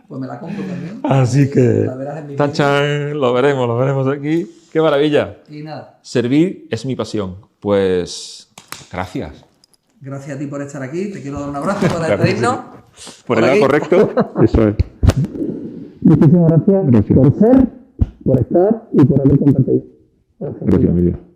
Pues me la compro también. Así que, la verás en mi tachan, lo veremos aquí. ¡Qué maravilla! Y nada. Servir es mi pasión. Pues, gracias. Gracias a ti por estar aquí. Te quiero dar un abrazo para despedirnos. Por el lado correcto. Eso es. Muchísimas gracias por ser, por estar y por haber compartido. Gracias, Emilio.